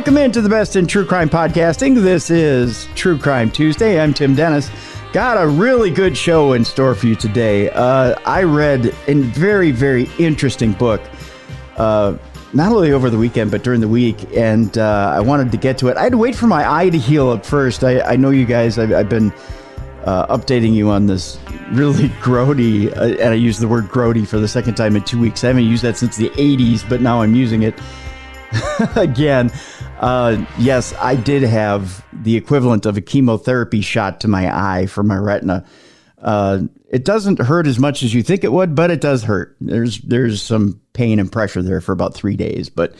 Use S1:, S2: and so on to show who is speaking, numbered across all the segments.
S1: Welcome into the best in true crime podcasting. This is True Crime Tuesday. I'm Tim Dennis. Got a really good show in store for you today. I read a very, very interesting book, not only over the weekend, but during the week, and I wanted to get to it. I had to wait for my eye to heal up first. I know you guys, I've been updating you on this really grody, and I used the word grody for the second time in 2 weeks. I haven't used that since the 80s, but now I'm using it again. Yes, I did have the equivalent of a chemotherapy shot to my eye for my retina. It doesn't hurt as much as you think it would, but it does hurt. There's some pain and pressure there for about 3 days. But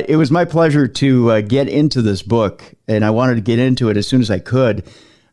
S1: it was my pleasure to get into this book, and I wanted to get into it as soon as I could.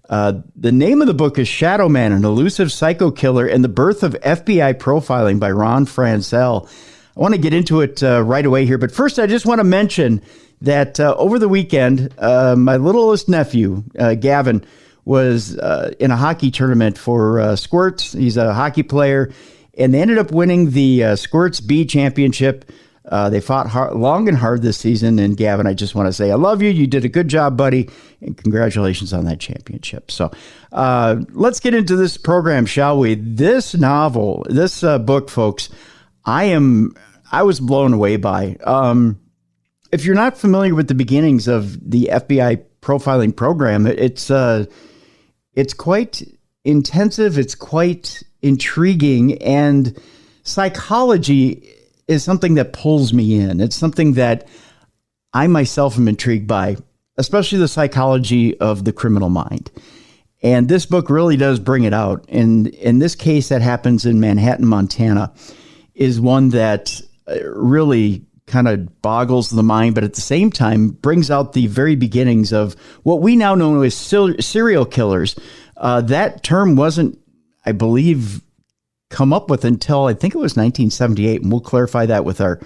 S1: The name of the book is ShadowMan, an elusive psycho killer and the birth of FBI profiling by Franscell. I want to get into it right away here, but first I just want to mention that over the weekend, my littlest nephew, Gavin, was in a hockey tournament for Squirts. He's a hockey player, and they ended up winning the Squirts B championship. They fought long and hard this season, and Gavin, I just want to say I love you. You did a good job, buddy, and congratulations on that championship. So let's get into this program, shall we? This novel, this book, folks, I was blown away by. If you're not familiar with the beginnings of the FBI profiling program, it's quite intensive. It's quite intriguing, and psychology is something that pulls me in. It's something that I myself am intrigued by, especially the psychology of the criminal mind. And this book really does bring it out. And in this case that happens in Manhattan, Montana, is one that really kind of boggles the mind, but at the same time brings out the very beginnings of what we now know as serial killers. That term wasn't, I believe, come up with until I think it was 1978, and we'll clarify that with our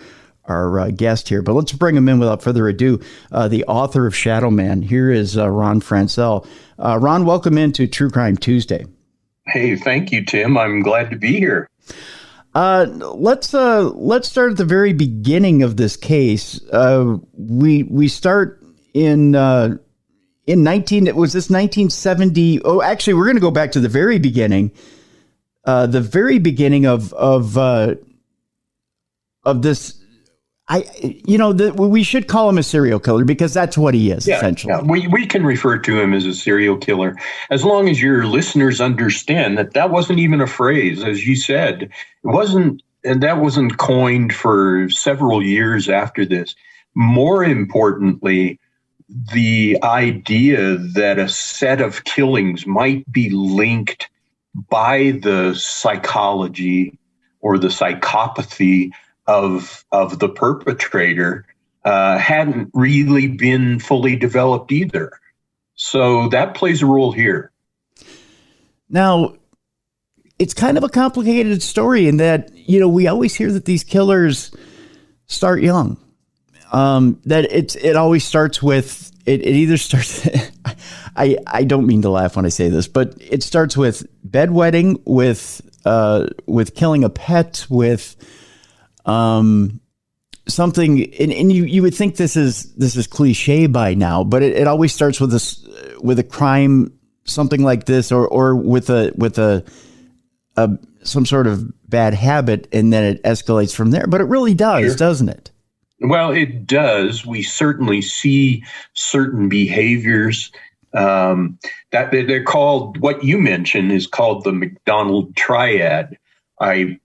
S1: guest here. But let's bring him in without further ado. The author of ShadowMan. Here is Ron Franscell. Ron, welcome into True Crime Tuesday.
S2: Hey, thank you, Tim. I'm glad to be here.
S1: Let's start at the very beginning of this case. We start in 1970. Oh, actually, we're going to go back to the very beginning. The very beginning of this. We should call him a serial killer because that's what he is, essentially.
S2: Yeah, we can refer to him as a serial killer as long as your listeners understand that wasn't even a phrase, as you said. It wasn't, and that wasn't coined for several years after this. More importantly, the idea that a set of killings might be linked by the psychology or the psychopathy of the perpetrator hadn't really been fully developed either. So that plays a role here. Now, it's kind of a complicated story in that, we always hear that these killers start young. That it always starts with, it either starts, I don't mean to laugh when I say this, but it starts with bedwetting, with killing a pet, with something, and you would think this is cliche by now, but it always starts with a crime, something like this, or with a some sort of bad habit, and then it escalates from there. But it really does, sure, doesn't it? Well, it does. We certainly see certain behaviors that they're called. What you mentioned is called the McDonald triad. I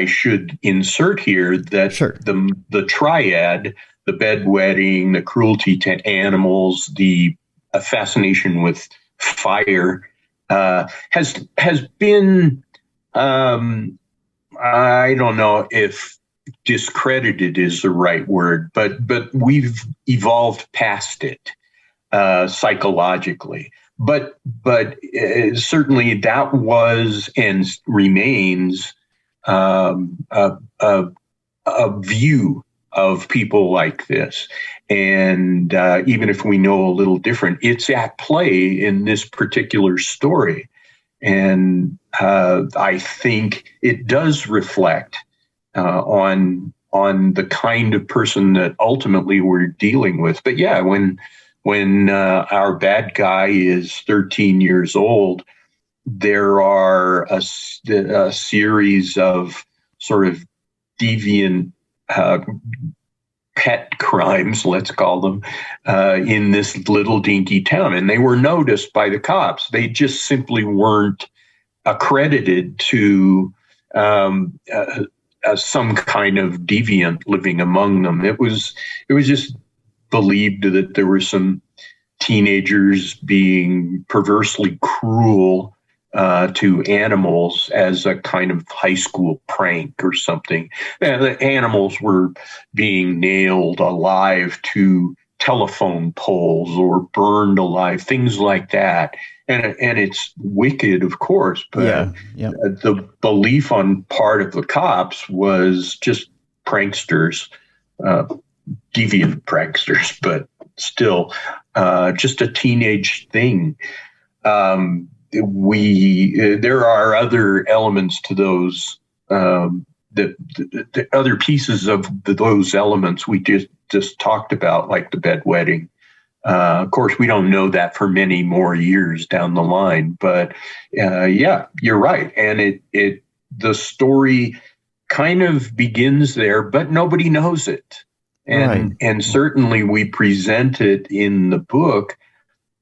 S2: should insert here that sure, the triad, the bedwetting, the cruelty to animals, the fascination with fire, has been, I don't know if discredited is the right word, but we've evolved past it psychologically. But certainly that was and remains a view of people like this. And even if we know a little different, it's at play in this particular story. And I think it does reflect on the kind of person that ultimately we're dealing with. But yeah, when our bad guy is 13 years old, there are a series of sort of deviant pet crimes, let's call them, in this little dinky town. And they were noticed by the cops. They just simply weren't accredited to some kind of deviant living among them. It was just believed that there were some teenagers being perversely cruel to animals as a kind of high school prank or something. The animals were being nailed alive to telephone poles or burned alive, things like that. And it's wicked, of course, but the belief on part of the cops was just pranksters, deviant pranksters, but still just a teenage thing. There are other elements to those, the other pieces of those elements we just talked about, like the bedwetting. Of course, we don't know that for many more years down the line, but yeah, you're right. And the story kind of begins there, but nobody knows it. And certainly we present it in the book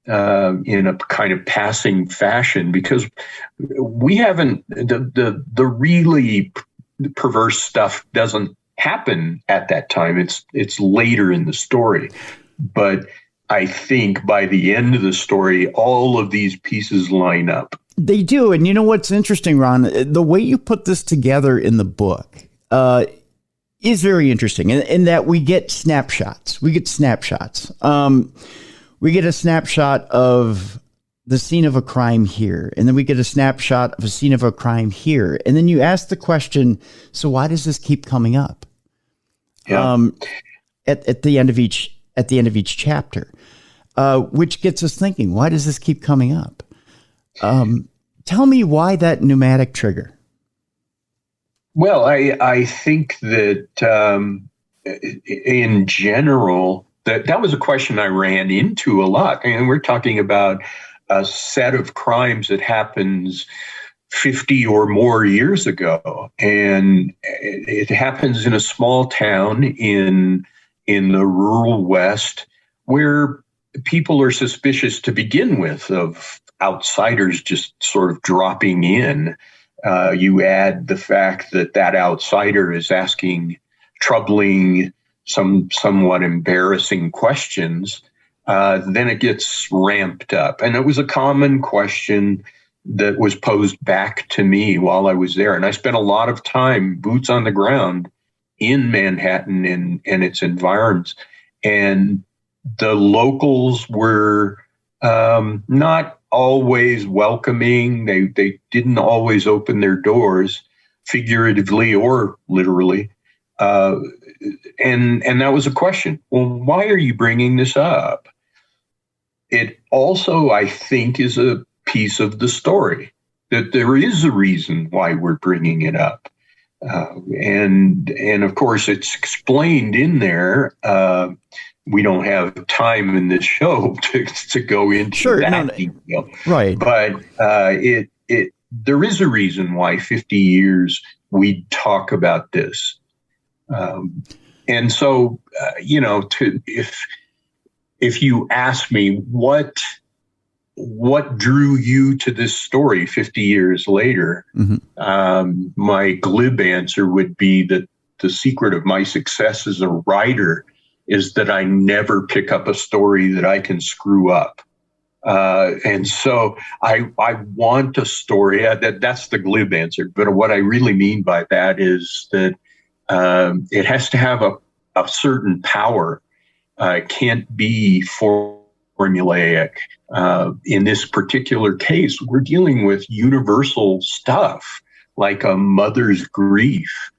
S2: in a kind of passing fashion, because we haven't, the really perverse stuff doesn't happen at that time. It's later in the story. But I think by the end of the story, all of these pieces line up.
S1: They do. And you know what's interesting, Ron? The way you put this together in the book is very interesting in that we get snapshots. We get a snapshot of the scene of a crime here, and then we get a snapshot of a scene of a crime here. And then you ask the question, so why does this keep coming up? Yeah. At the end of each chapter, which gets us thinking, why does this keep coming up? Tell me why that pneumatic trigger.
S2: Well, I think that in general, that was a question I ran into a lot. And we're talking about a set of crimes that happens 50 or more years ago. And it happens in a small town in the rural West, where people are suspicious to begin with of outsiders just sort of dropping in. You add the fact that outsider is asking troubling, somewhat embarrassing questions, then it gets ramped up. And it was a common question that was posed back to me while I was there. And I spent a lot of time boots on the ground in Manhattan and its environs. And the locals were not always welcoming. They didn't always open their doors, figuratively or literally. And that was a question. Well, why are you bringing this up? It also, I think, is a piece of the story that there is a reason why we're bringing it up. And of course, it's explained in there. We don't have time in this show to go into that detail.
S1: Right.
S2: But there is a reason why 50 years we talk about this. And so, if you ask me what drew you to this story 50 years later, my glib answer would be that the secret of my success as a writer is that I never pick up a story that I can screw up. And so I want a story that's the glib answer. But what I really mean by that is that it has to have a certain power. It can't be formulaic. In this particular case, we're dealing with universal stuff like a mother's grief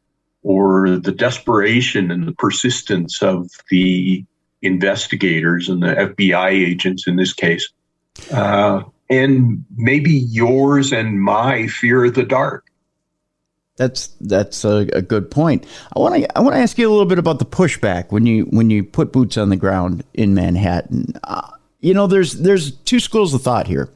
S2: or the desperation and the persistence of the investigators and the FBI agents in this case. And maybe yours and my fear of the dark.
S1: That's a good point. I want to ask you a little bit about the pushback when you put boots on the ground in Manhattan. There's two schools of thought here.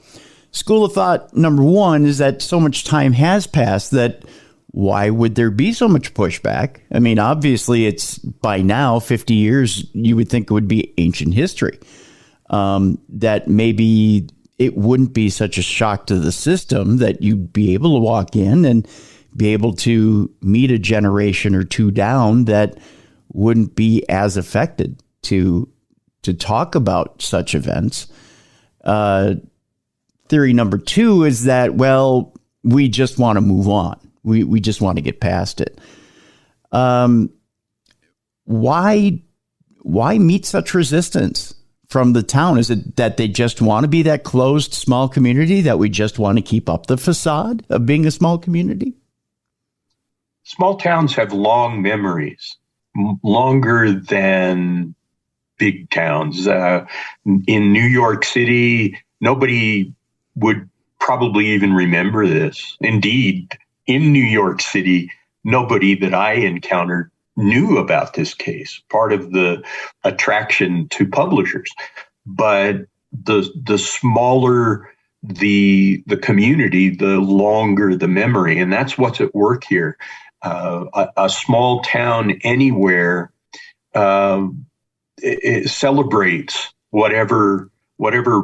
S1: School of thought number one is that so much time has passed that why would there be so much pushback? I mean, obviously, it's by now 50 years. You would think it would be ancient history. That maybe it wouldn't be such a shock to the system that you'd be able to walk in and be able to meet a generation or two down that wouldn't be as affected to talk about such events. Theory number two is that, well, we just want to move on. We just want to get past it. Why meet such resistance from the town? Is it that they just want to be that closed, small community, that we just want to keep up the facade of being a small community?
S2: Small towns have long memories, longer than big towns. In New York City, nobody would probably even remember this. Indeed, in New York City, nobody that I encountered knew about this case, part of the attraction to publishers. But the smaller the community, the longer the memory. And that's what's at work here. A small town anywhere it celebrates whatever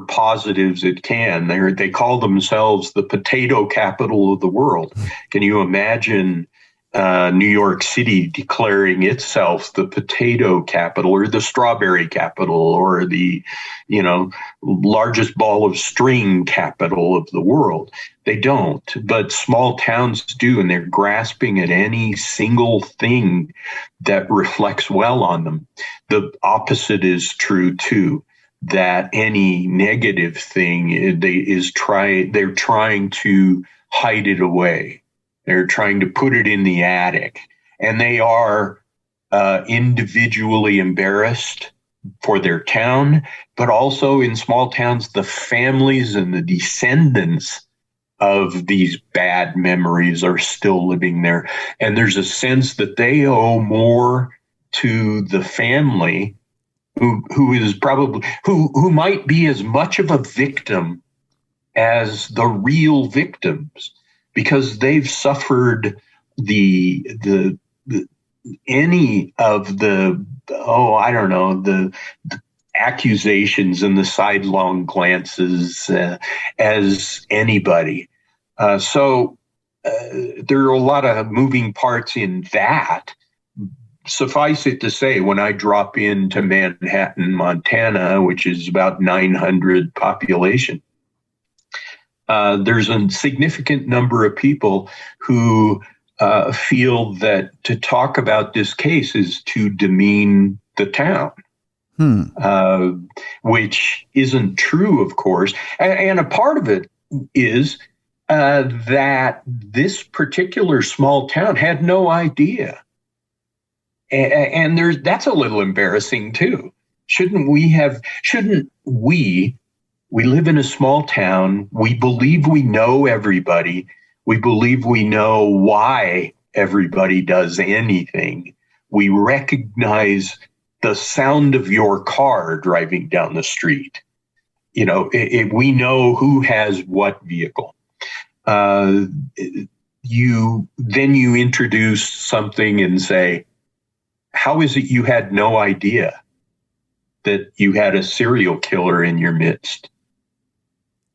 S2: positives it can. They call themselves the potato capital of the world. Can you imagine New York City declaring itself the potato capital or the strawberry capital or the, largest ball of string capital of the world? They don't, but small towns do, and they're grasping at any single thing that reflects well on them. The opposite is true too, that any negative thing they're trying to hide it away. They're trying to put it in the attic, and they are individually embarrassed for their town, but also in small towns, the families and the descendants of these bad memories are still living there. And there's a sense that they owe more to the family who is probably who might be as much of a victim as the real victims, because they've suffered the accusations and the sidelong glances as anybody. So there are a lot of moving parts in that. Suffice it to say, when I drop into Manhattan, Montana, which is about 900 population, there's a significant number of people who feel that to talk about this case is to demean the town, which isn't true, of course. And a part of it is that this particular small town had no idea. And that's a little embarrassing, too. We live in a small town. We believe we know everybody. We believe we know why everybody does anything. We recognize the sound of your car driving down the street. We know who has what vehicle. You introduce something and say, how is it you had no idea that you had a serial killer in your midst?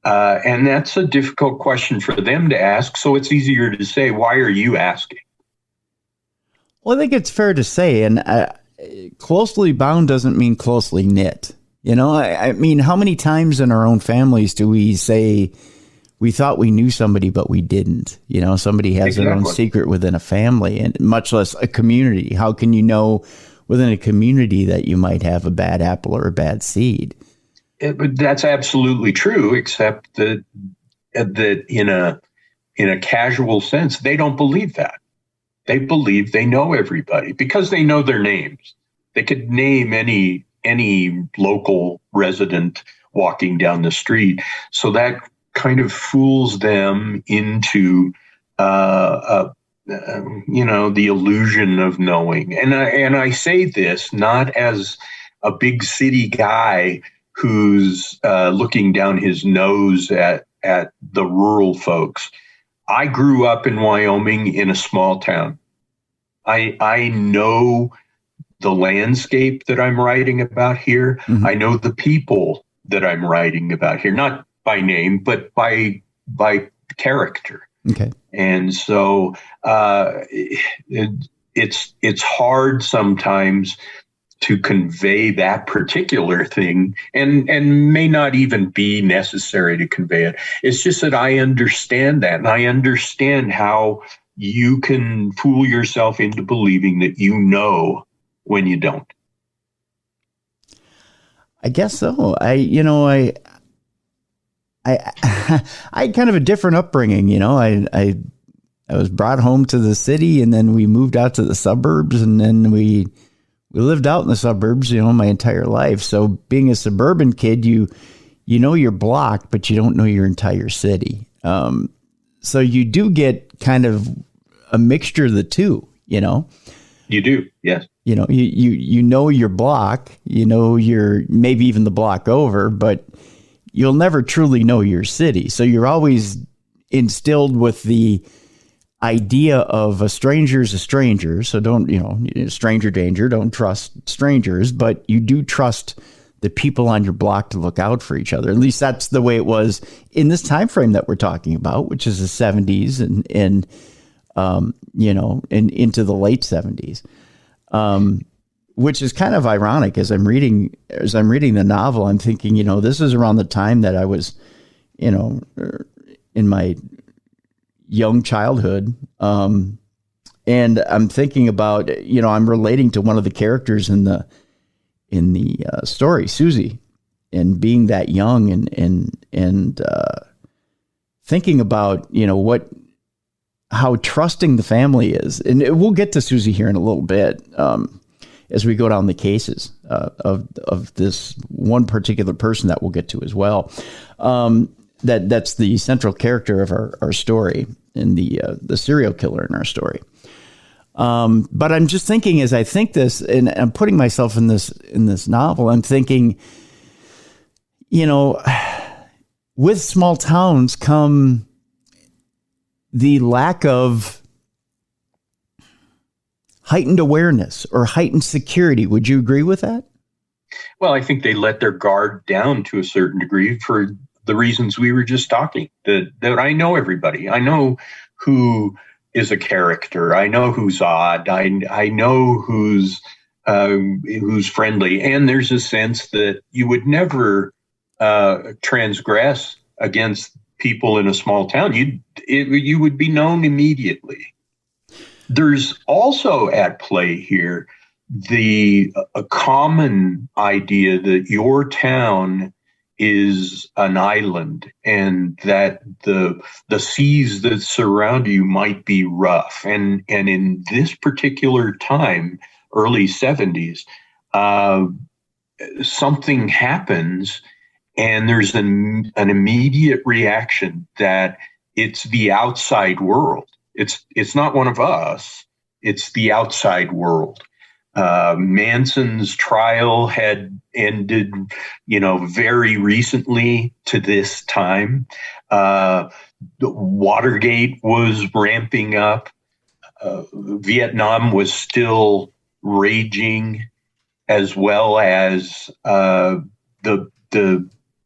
S2: And that's a difficult question for them to ask. So it's easier to say, why are you asking?
S1: Well, I think it's fair to say, and closely bound doesn't mean closely knit. I mean, how many times in our own families do we say we thought we knew somebody, but we didn't? Somebody has their own secret within a family, and much less a community. How can you know within a community that you might have a bad apple or a bad seed?
S2: That's absolutely true, except that in a casual sense, they don't believe that. They believe they know everybody because they know their names. They could name any local resident walking down the street. So that kind of fools them into the illusion of knowing. And I say this not as a big city guy who's looking down his nose at the rural folks. I grew up in Wyoming in a small town. I know the landscape that I'm writing about here. Mm-hmm. I know the people that I'm writing about here, not by name, but by character.
S1: Okay.
S2: And so it's hard sometimes to convey that particular thing, and may not even be necessary to convey it. It's just that I understand that, and I understand how you can fool yourself into believing that you know when you don't.
S1: I guess so. I had kind of a different upbringing. I was brought home to the city, and then we moved out to the suburbs, and then we lived out in the suburbs, my entire life. So being a suburban kid, you know your block, but you don't know your entire city. So you do get kind of a mixture of the two,
S2: You do, yes.
S1: You know your block, your maybe even the block over, but you'll never truly know your city. So you're always instilled with the idea of a stranger's a stranger. So don't, stranger danger, don't trust strangers, but you do trust the people on your block to look out for each other. At least that's the way it was in this time frame that we're talking about, which is the 70s and into the late 70s. Which is kind of ironic as I'm reading the novel. I'm thinking, this is around the time that I was, in my young childhood. And I'm thinking about, I'm relating to one of the characters in the story, Susie, and being that young and thinking about, how trusting the family is. And we'll get to Susie here in a little bit. As we go down the cases of this one particular person that we'll get to as well. That's the central character of our story and the serial killer in our story. But I'm just thinking as I think this, and I'm putting myself in this novel, I'm thinking, with small towns come the lack of heightened awareness or heightened security. Would you agree with that?
S2: Well, I think they let their guard down to a certain degree for the reasons we were just talking, that I know everybody. I know who is a character. I know who's odd. I know who's friendly. And there's a sense that you would never transgress against people in a small town. You would be known immediately. There's also at play here a common idea that your town is an island and that the seas that surround you might be rough. And in this particular time, early 70s, something happens and there's an immediate reaction that it's the outside world. It's not one of us. It's the outside world. Manson's trial had ended, very recently to this time. Watergate was ramping up. Vietnam was still raging, as well as the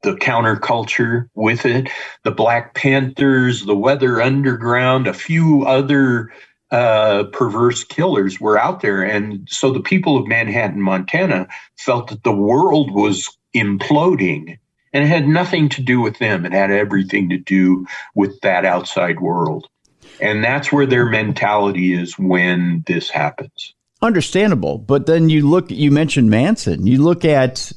S2: counterculture with it. The Black Panthers, the Weather Underground, a few other perverse killers were out there. And so the people of Manhattan, Montana felt that the world was imploding, and it had nothing to do with them. It had everything to do with that outside world. And that's where their mentality is when this happens.
S1: Understandable. But then you mentioned Manson. You look at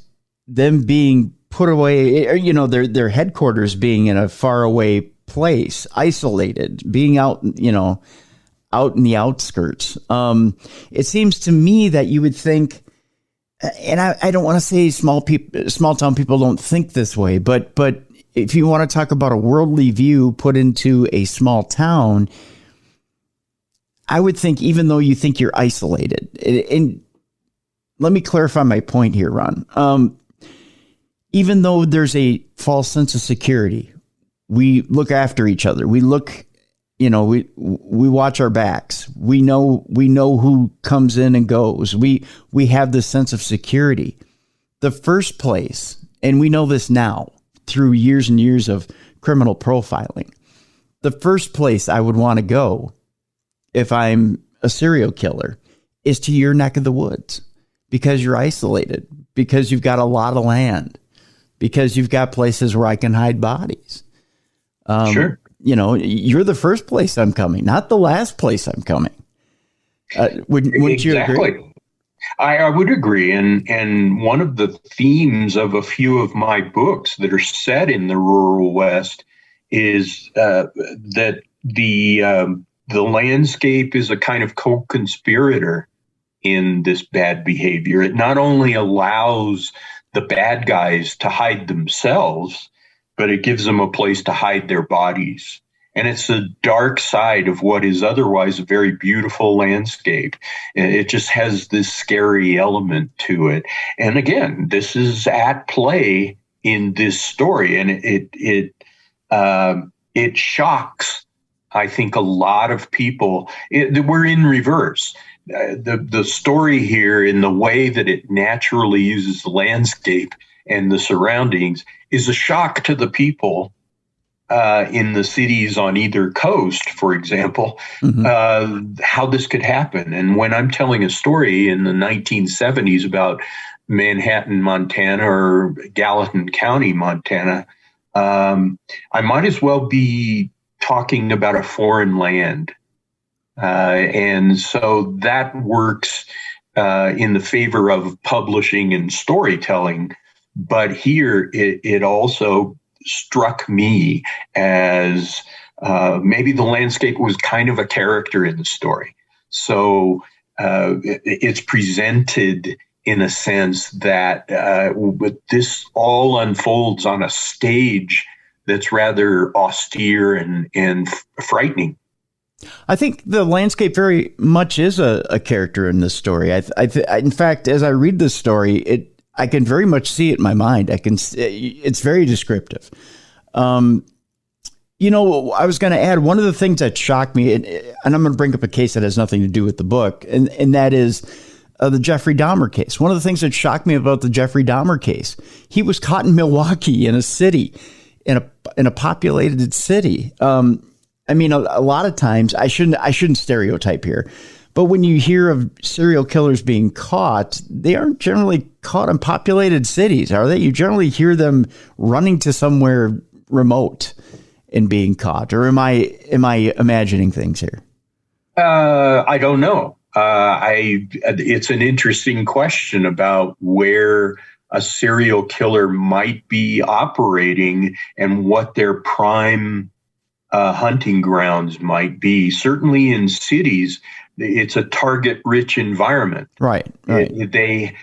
S1: them being put away, their headquarters being in a faraway place, isolated, being out in the outskirts. It seems to me that you would think, and I don't want to say small town people don't think this way, but if you want to talk about a worldly view put into a small town, I would think, even though you think you're isolated, and let me clarify my point here, Ron. Even though there's a false sense of security, we look after each other. We look, we watch our backs. We know who comes in and goes. We have this sense of security. The first place, and we know this now through years and years of criminal profiling, the first place I would want to go if I'm a serial killer is to your neck of the woods, because you're isolated, because you've got a lot of land, because you've got places where I can hide bodies.
S2: Sure.
S1: You're the first place I'm coming, not the last place I'm coming. Wouldn't you agree?
S2: I would agree. And one of the themes of a few of my books that are set in the rural West is that the landscape is a kind of co-conspirator in this bad behavior. It not only allows the bad guys to hide themselves, but it gives them a place to hide their bodies. And it's the dark side of what is otherwise a very beautiful landscape. It just has this scary element to it. And again, this is at play in this story, and it shocks, I think, a lot of people. We're in reverse. The story here, in the way that it naturally uses the landscape and the surroundings, is a shock to the people in the cities on either coast, for example, how this could happen. And when I'm telling a story in the 1970s about Manhattan, Montana, or Gallatin County, Montana, I might as well be talking about a foreign land. And so that works in the favor of publishing and storytelling. But here it also struck me as maybe the landscape was kind of a character in the story. So it's presented in a sense that this all unfolds on a stage that's rather austere and frightening.
S1: I think the landscape very much is a character in this story. In fact, as I read this story, I can very much see it in my mind. It's very descriptive. I was going to add one of the things that shocked me, and I'm going to bring up a case that has nothing to do with the book, and that is the Jeffrey Dahmer case. One of the things that shocked me about the Jeffrey Dahmer case, he was caught in Milwaukee, in a city, in a populated city. A lot of times, I shouldn't stereotype here, but when you hear of serial killers being caught, they aren't generally caught in populated cities, are they? You generally hear them running to somewhere remote and being caught. Or am I imagining things here?
S2: I don't know. It's an interesting question about where a serial killer might be operating and what their prime hunting grounds might be. Certainly in cities, it's a target-rich environment.
S1: Right.
S2: They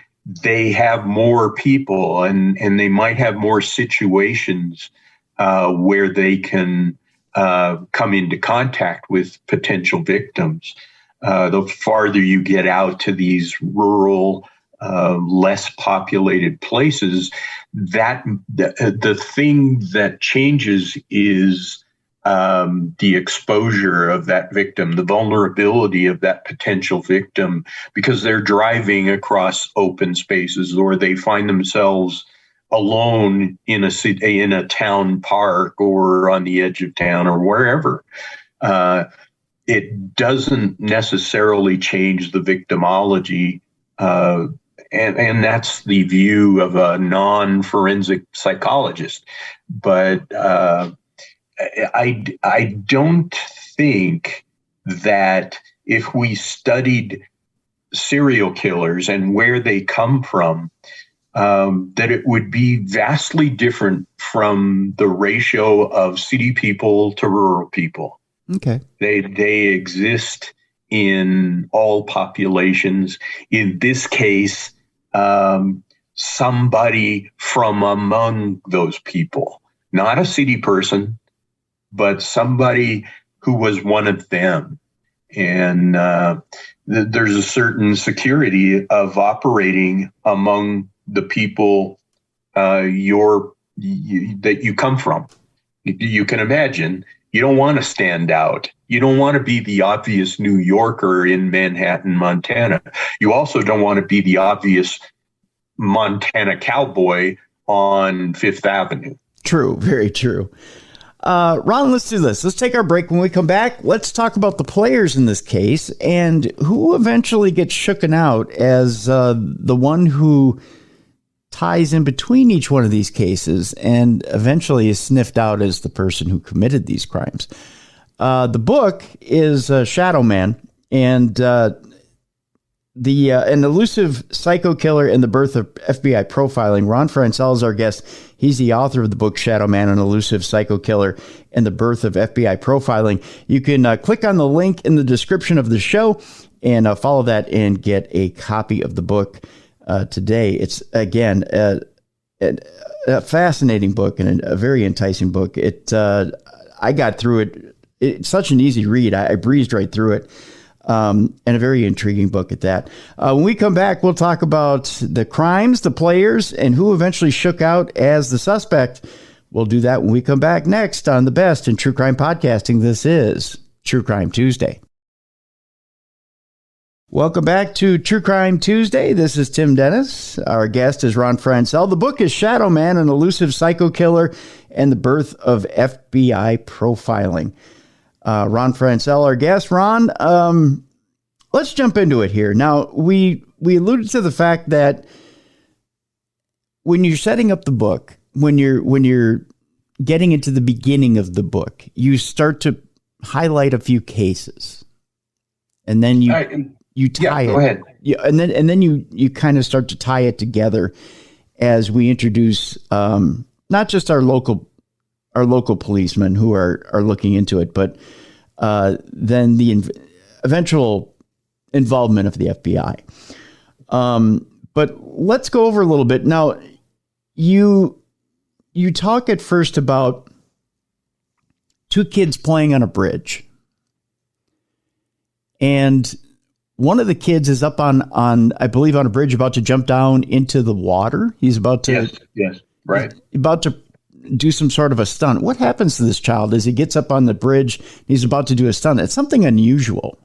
S2: have more people, and they might have more situations where they can come into contact with potential victims. The farther you get out to these rural, less populated places, that the thing that changes is the exposure of that victim, the vulnerability of that potential victim, because they're driving across open spaces, or they find themselves alone in a town park or on the edge of town or wherever. It doesn't necessarily change the victimology, and that's the view of a non-forensic psychologist. But I don't think that if we studied serial killers and where they come from, that it would be vastly different from the ratio of city people to rural people.
S1: Okay.
S2: They exist in all populations. In this case, somebody from among those people, not a city person, but somebody who was one of them. And there's a certain security of operating among the people that you come from. You can imagine you don't want to stand out. You don't want to be the obvious New Yorker in Manhattan, Montana. You also don't want to be the obvious Montana cowboy on Fifth Avenue.
S1: True, very true. Ron, let's do this. Let's take our break. When we come back, let's talk about the players in this case and who eventually gets shooken out as the one who ties in between each one of these cases and eventually is sniffed out as the person who committed these crimes. The book is ShadowMan, and an elusive psycho killer and the birth of FBI profiling. Ron Franscell is our guest. He's the author of the book ShadowMan, an elusive psycho killer and the birth of FBI profiling. You can click on the link in the description of the show and follow that and get a copy of the book today. It's, again, a fascinating book and a very enticing book. I got through it. It's such an easy read. I breezed right through it. And a very intriguing book at that. When we come back, we'll talk about the crimes, the players, and who eventually shook out as the suspect. We'll do that when we come back next on the best in true crime podcasting. This is True Crime Tuesday. Welcome back to True Crime Tuesday. This is Tim Dennis. Our guest is Ron Franscell. The book is ShadowMan, an elusive psycho killer and the birth of FBI profiling. Ron Franscell, our guest. Ron, let's jump into it here. Now, we alluded to the fact that when you're setting up the book, when you're getting into the beginning of the book, you start to highlight a few cases, and then you tie it. Go ahead. Yeah, and then you kind of start to tie it together as we introduce not just our local policemen who are looking into it, but then the eventual involvement of the FBI. But let's go over a little bit. Now, you talk at first about two kids playing on a bridge. And one of the kids is up on I believe on a bridge about to jump down into the water. He's about to
S2: yes, right.
S1: About to do some sort of a stunt. What happens to this child as he gets up on the bridge? He's about to do a stunt. It's something unusual.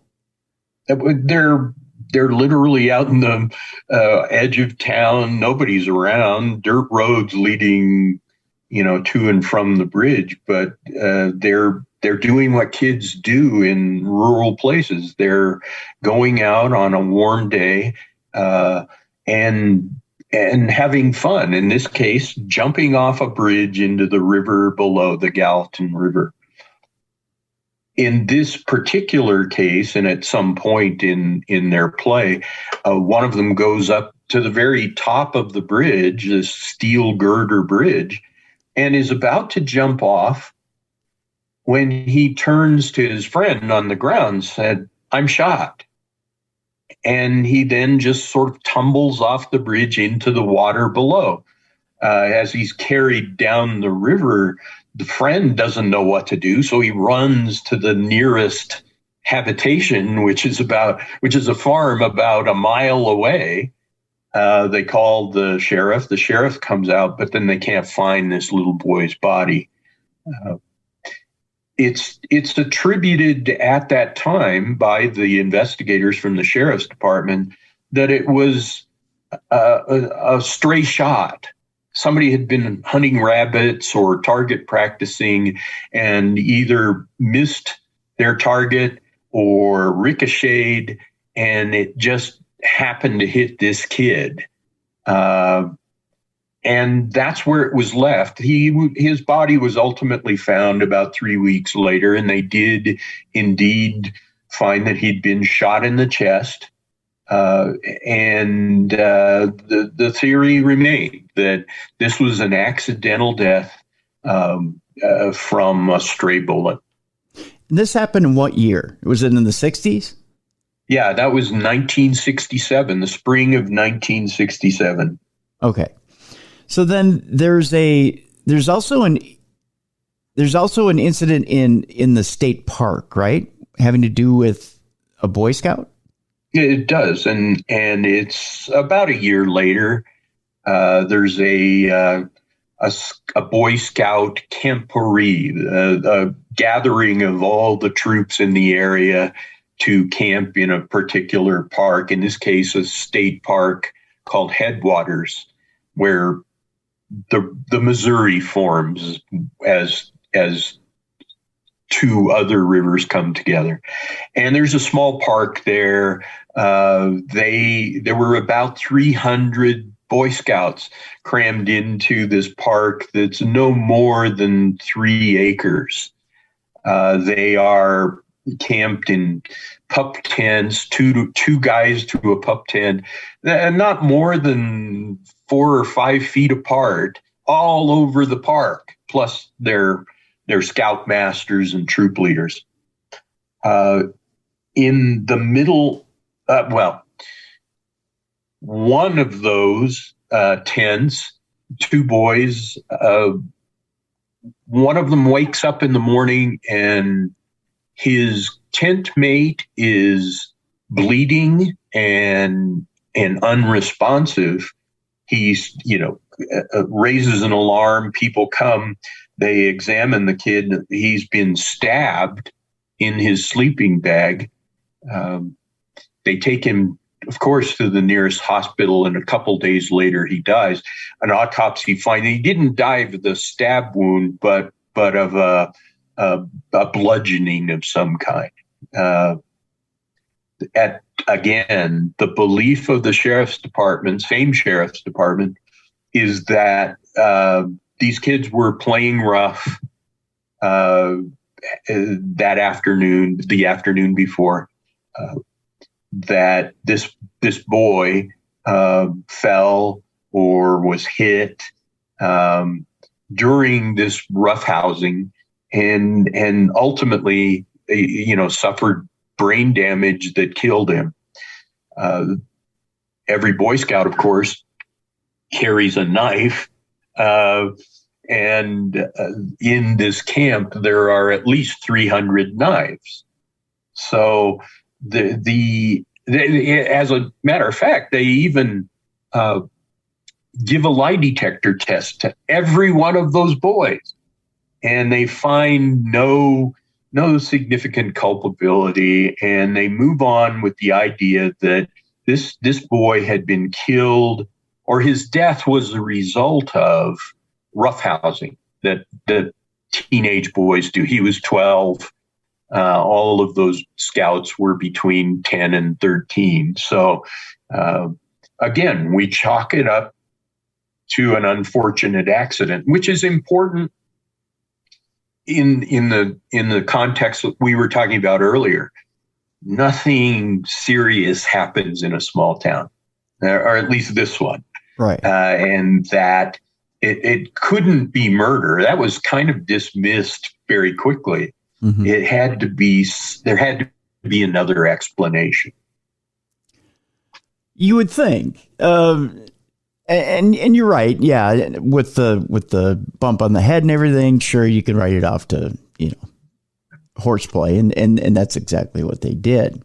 S2: They're literally out in the edge of town. Nobody's around. Dirt roads leading, to and from the bridge. But they're doing what kids do in rural places. They're going out on a warm day and having fun. In this case, jumping off a bridge into the river below, the Gallatin River. In this particular case, and at some point in their play, one of them goes up to the very top of the bridge, this steel girder bridge, and is about to jump off when he turns to his friend on the ground and said, "I'm shot." And he then just sort of tumbles off the bridge into the water below. As he's carried down the river, the friend doesn't know what to do, so he runs to the nearest habitation, which is a farm about a mile away. They call the sheriff. The sheriff comes out, but then they can't find this little boy's body. It's attributed at that time by the investigators from the sheriff's department that it was a stray shot. Somebody had been hunting rabbits or target practicing and either missed their target or ricocheted, and it just happened to hit this kid. And that's where it was left. His body was ultimately found about 3 weeks later, and they did indeed find that he'd been shot in the chest. And the theory remained that this was an accidental death from a stray bullet.
S1: This happened in what year? Was it in the 60s?
S2: Yeah, that was 1967, the spring of 1967.
S1: Okay. So then there's also an incident in the state park, right? Having to do with a Boy Scout?
S2: It does, and it's about a year later. There's a Boy Scout camporee, a gathering of all the troops in the area to camp in a particular park. In this case, a state park called Headwaters, where the Missouri forms as two other rivers come together. And there's a small park there. There were about 300 Boy Scouts crammed into this park that's no more than 3 acres. They are camped in pup tents, two guys to a pup tent, and not more than 4 or 5 feet apart, all over the park, plus their scoutmasters and troop leaders. In the middle, one of those tents, 2 boys, one of them wakes up in the morning and his tent mate is bleeding and unresponsive. He's, raises an alarm. People come, they examine the kid. He's been stabbed in his sleeping bag. They take him, of course, to the nearest hospital, and a couple days later he dies. An autopsy finds he didn't die of the stab wound, but of a bludgeoning of some kind. Again, the belief of the same sheriff's department, is that these kids were playing rough that afternoon, the afternoon before, that this boy fell or was hit during this roughhousing, and ultimately, suffered brain damage that killed him. Every Boy Scout, of course, carries a knife. And in this camp, there are at least 300 knives. So as a matter of fact, they even give a lie detector test to every one of those boys, and they find no significant culpability, and they move on with the idea that this boy had been killed, or his death was the result of roughhousing that teenage boys do. He was 12. All of those scouts were between 10 and 13. So again, we chalk it up to an unfortunate accident, which is important in the context that we were talking about earlier. Nothing serious happens in a small town, or at least this one.
S1: Right.
S2: And that it couldn't be murder. That was kind of dismissed very quickly. Mm-hmm. There had to be another explanation.
S1: You would think. And you're right. Yeah. With the bump on the head and everything, sure, you can write it off to, horseplay. And that's exactly what they did.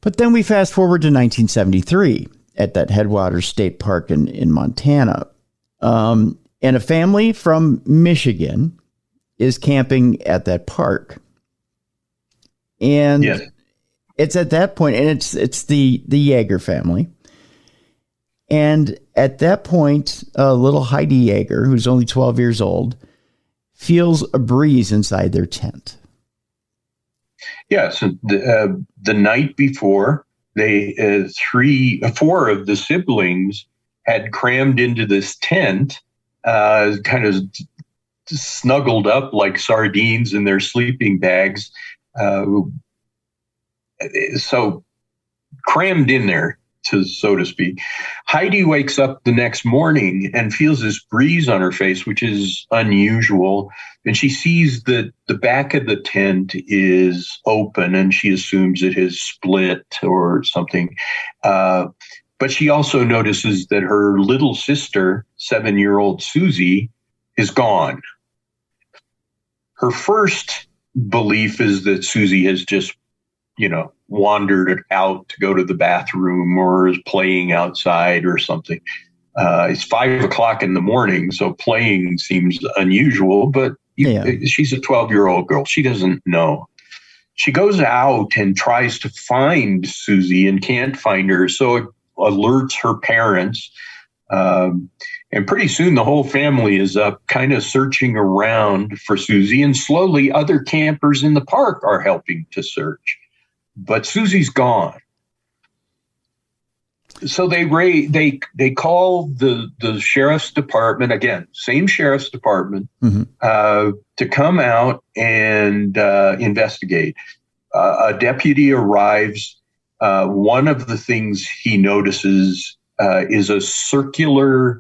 S1: But then we fast forward to 1973 at that Headwaters State Park in Montana. And a family from Michigan is camping at that park. And yes. It's at that point, and it's the Jaeger family. And at that point, little Heidi Jaeger, who's only 12 years old, feels a breeze inside their tent.
S2: Yes, the night before, four of the siblings had crammed into this tent, kind of snuggled up like sardines in their sleeping bags. So crammed in there, so to speak. Heidi wakes up the next morning and feels this breeze on her face, which is unusual. And she sees that the back of the tent is open, and she assumes it has split or something. But she also notices that her little sister, 7-year-old Susie, is gone. Her first belief is that Susie has just wandered out to go to the bathroom or is playing outside or something. It's 5 o'clock in the morning, so playing seems unusual, but she's a 12-year-old girl. She doesn't know. She goes out and tries to find Susie and can't find her, so it alerts her parents. And pretty soon the whole family is up kind of searching around for Susie, and slowly other campers in the park are helping to search. But Susie's gone. So they call the sheriff's department, again, same sheriff's department, to come out and investigate. A deputy arrives. One of the things he notices is a circular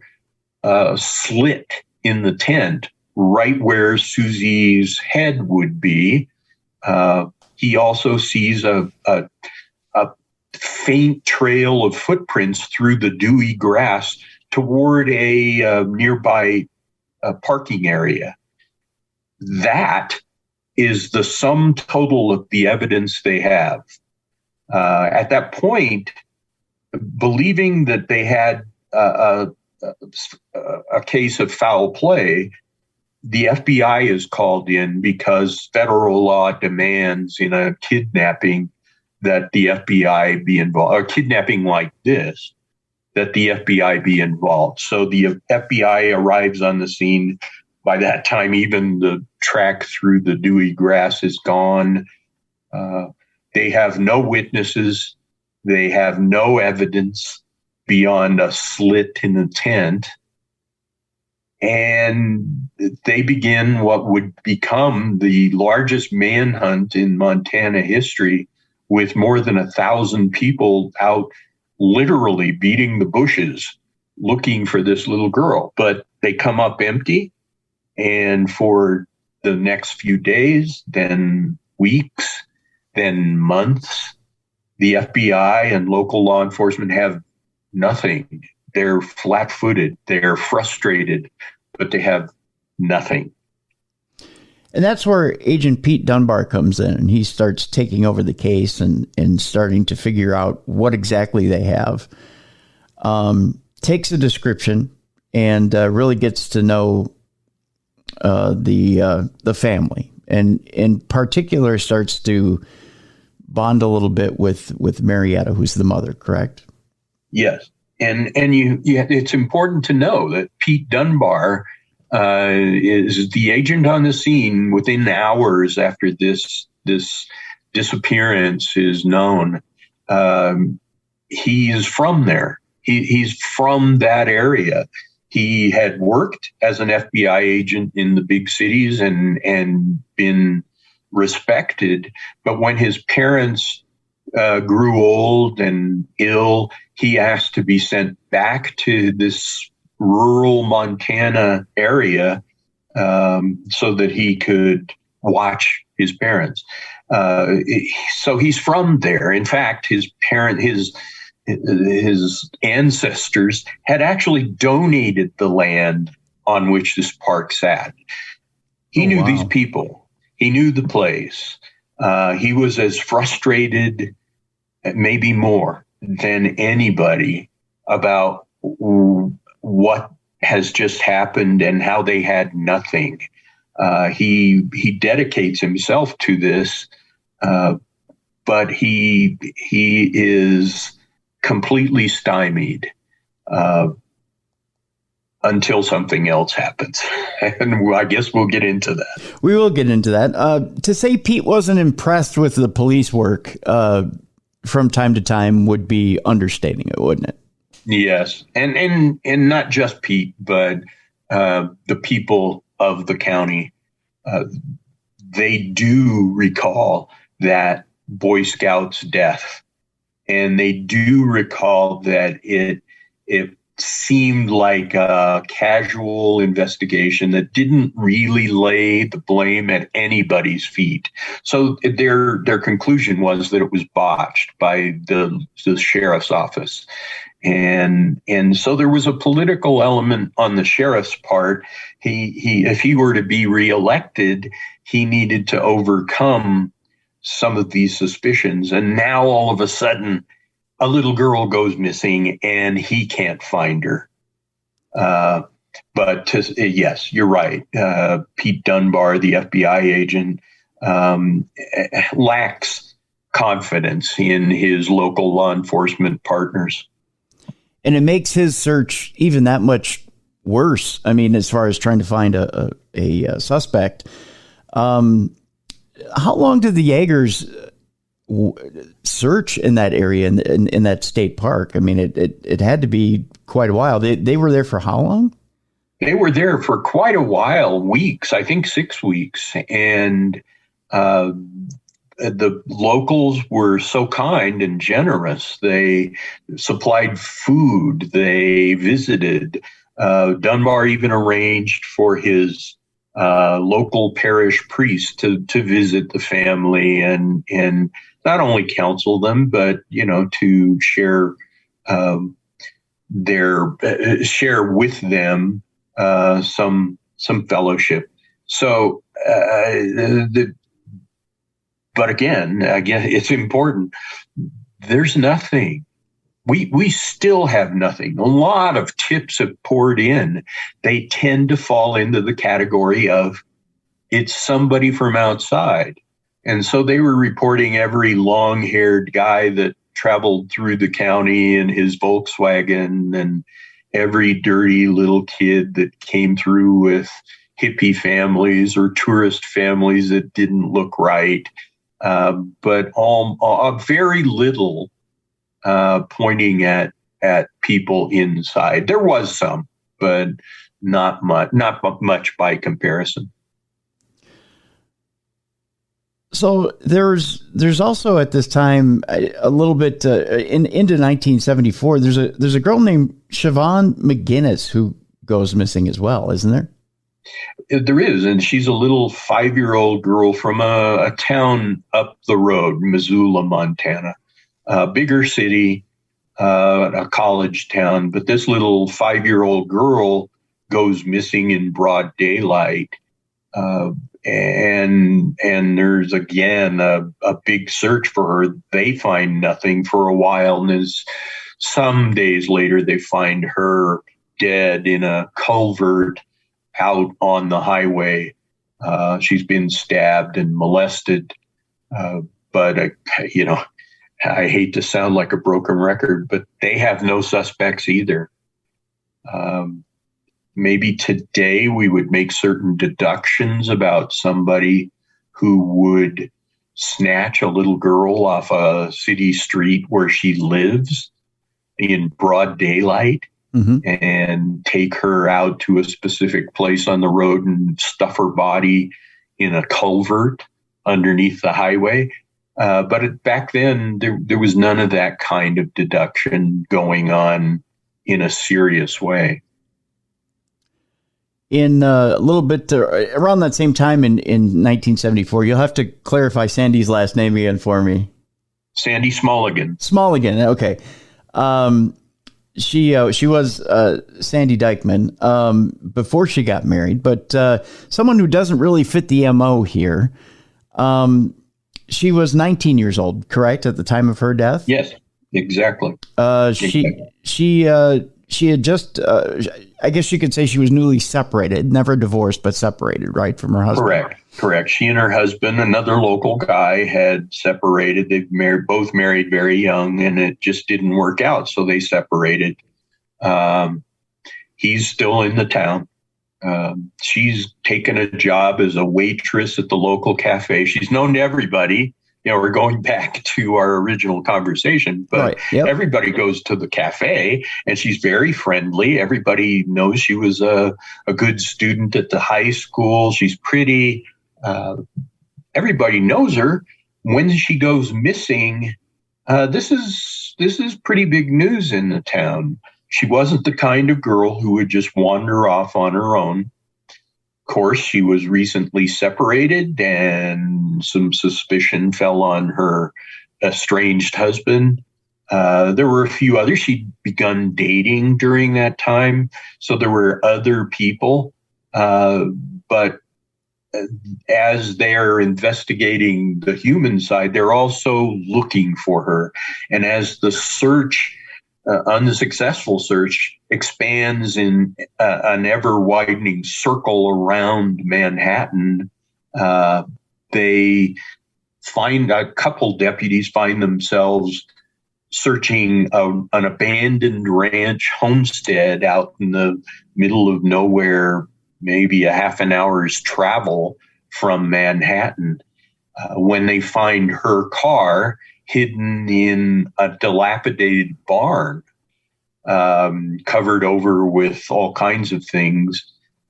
S2: slit in the tent right where Susie's head would be. He also sees a faint trail of footprints through the dewy grass toward a nearby parking area. That is the sum total of the evidence they have. At that point, believing that they had a case of foul play, the FBI is called in because federal law demands in a kidnapping that the FBI be involved, or kidnapping like this, that the FBI be involved. So the FBI arrives on the scene. By that time, even the track through the dewy grass is gone. They have no witnesses. They have no evidence beyond a slit in the tent. And they begin what would become the largest manhunt in Montana history, with more than 1,000 people out literally beating the bushes looking for this little girl. But they come up empty. And for the next few days, then weeks, then months, the FBI and local law enforcement have nothing. They're flat-footed. They're frustrated, but they have nothing.
S1: And that's where Agent Pete Dunbar comes in, and he starts taking over the case and starting to figure out what exactly they have. Takes a description and really gets to know the family, and in particular starts to bond a little bit with Marietta, who's the mother, correct?
S2: Yes. And it's important to know that Pete Dunbar is the agent on the scene within hours after this disappearance is known. He is from there. He's from that area. He had worked as an FBI agent in the big cities and been respected. But when his parents grew old and ill, he asked to be sent back to this rural Montana area so that he could watch his parents. So he's from there. In fact, his ancestors had actually donated the land on which this park sat. He knew these people. He knew the place. He was as frustrated, maybe more, than anybody about what has just happened and how they had nothing. He dedicates himself to this, but he is completely stymied until something else happens. And I guess we'll get into that.
S1: We will get into that. To say Pete wasn't impressed with the police work from time to time would be understating it, wouldn't it?
S2: Yes. And not just Pete, but the people of the county. They do recall that Boy Scout's death. And they do recall that it seemed like a casual investigation that didn't really lay the blame at anybody's feet. So their conclusion was that it was botched by the sheriff's office. And so there was a political element on the sheriff's part. He if he were to be reelected, he needed to overcome some of these suspicions. And now all of a sudden, a little girl goes missing and he can't find her. Yes, you're right. Pete Dunbar, the FBI agent, lacks confidence in his local law enforcement partners.
S1: And it makes his search even that much worse. I mean, as far as trying to find a suspect. How long did the Jaegers search in that area in that state park? I mean, it had to be quite a while. They were there for how long?
S2: They were there for quite a while, weeks, I think 6 weeks. And the locals were so kind and generous. They supplied food. They visited. Dunbar even arranged for his local parish priest to visit the family and not only counsel them, but, to share share with them some fellowship. So, but again, it's important. There's nothing. We still have nothing. A lot of tips have poured in. They tend to fall into the category of it's somebody from outside. And so they were reporting every long-haired guy that traveled through the county in his Volkswagen and every dirty little kid that came through with hippie families or tourist families that didn't look right. But very little pointing at people inside. There was some, but not much by comparison.
S1: So there's also at this time a little bit into 1974. There's a girl named Siobhan McGinnis who goes missing as well, isn't there?
S2: There is, and she's a little 5-year-old girl from a town up the road, Missoula, Montana, a bigger city, a college town. But this little 5-year-old girl goes missing in broad daylight. And there's again a big search for her. They find nothing for a while, and as some days later they find her dead in a culvert out on the highway. She's been stabbed and molested, but I hate to sound like a broken record, but they have no suspects either. Maybe today we would make certain deductions about somebody who would snatch a little girl off a city street where she lives in broad daylight and take her out to a specific place on the road and stuff her body in a culvert underneath the highway. But back then, there was none of that kind of deduction going on in a serious way.
S1: In a little bit around that same time in 1974, you'll have to clarify Sandy's last name again for me.
S2: Sandy Smulligan.
S1: Smulligan, okay. She was Sandy Dykman before she got married, but someone who doesn't really fit the MO here. She was 19 years old, correct, at the time of her death? Yes,
S2: exactly.
S1: She had just, I guess you could say she was newly separated, never divorced, but separated, right, from her husband?
S2: Correct. She and her husband, another local guy, had separated. They've both married very young, and it just didn't work out, so they separated. He's still in the town. She's taken a job as a waitress at the local cafe. She's known to everybody. We're going back to our original conversation, but right. Yep. Everybody goes to the cafe, and she's very friendly. Everybody knows she was a good student at the high school. She's pretty. Everybody knows her. When she goes missing, this is pretty big news in the town. She wasn't the kind of girl who would just wander off on her own. Of course, she was recently separated, and some suspicion fell on her estranged husband. There were a few others. She'd begun dating during that time, so there were other people. But as they're investigating the human side, they're also looking for her. And as the search, unsuccessful search, expands in an ever-widening circle around Manhattan, they find a couple deputies find themselves searching an abandoned ranch homestead out in the middle of nowhere, maybe a half an hour's travel from Manhattan, when they find her car hidden in a dilapidated barn, covered over with all kinds of things.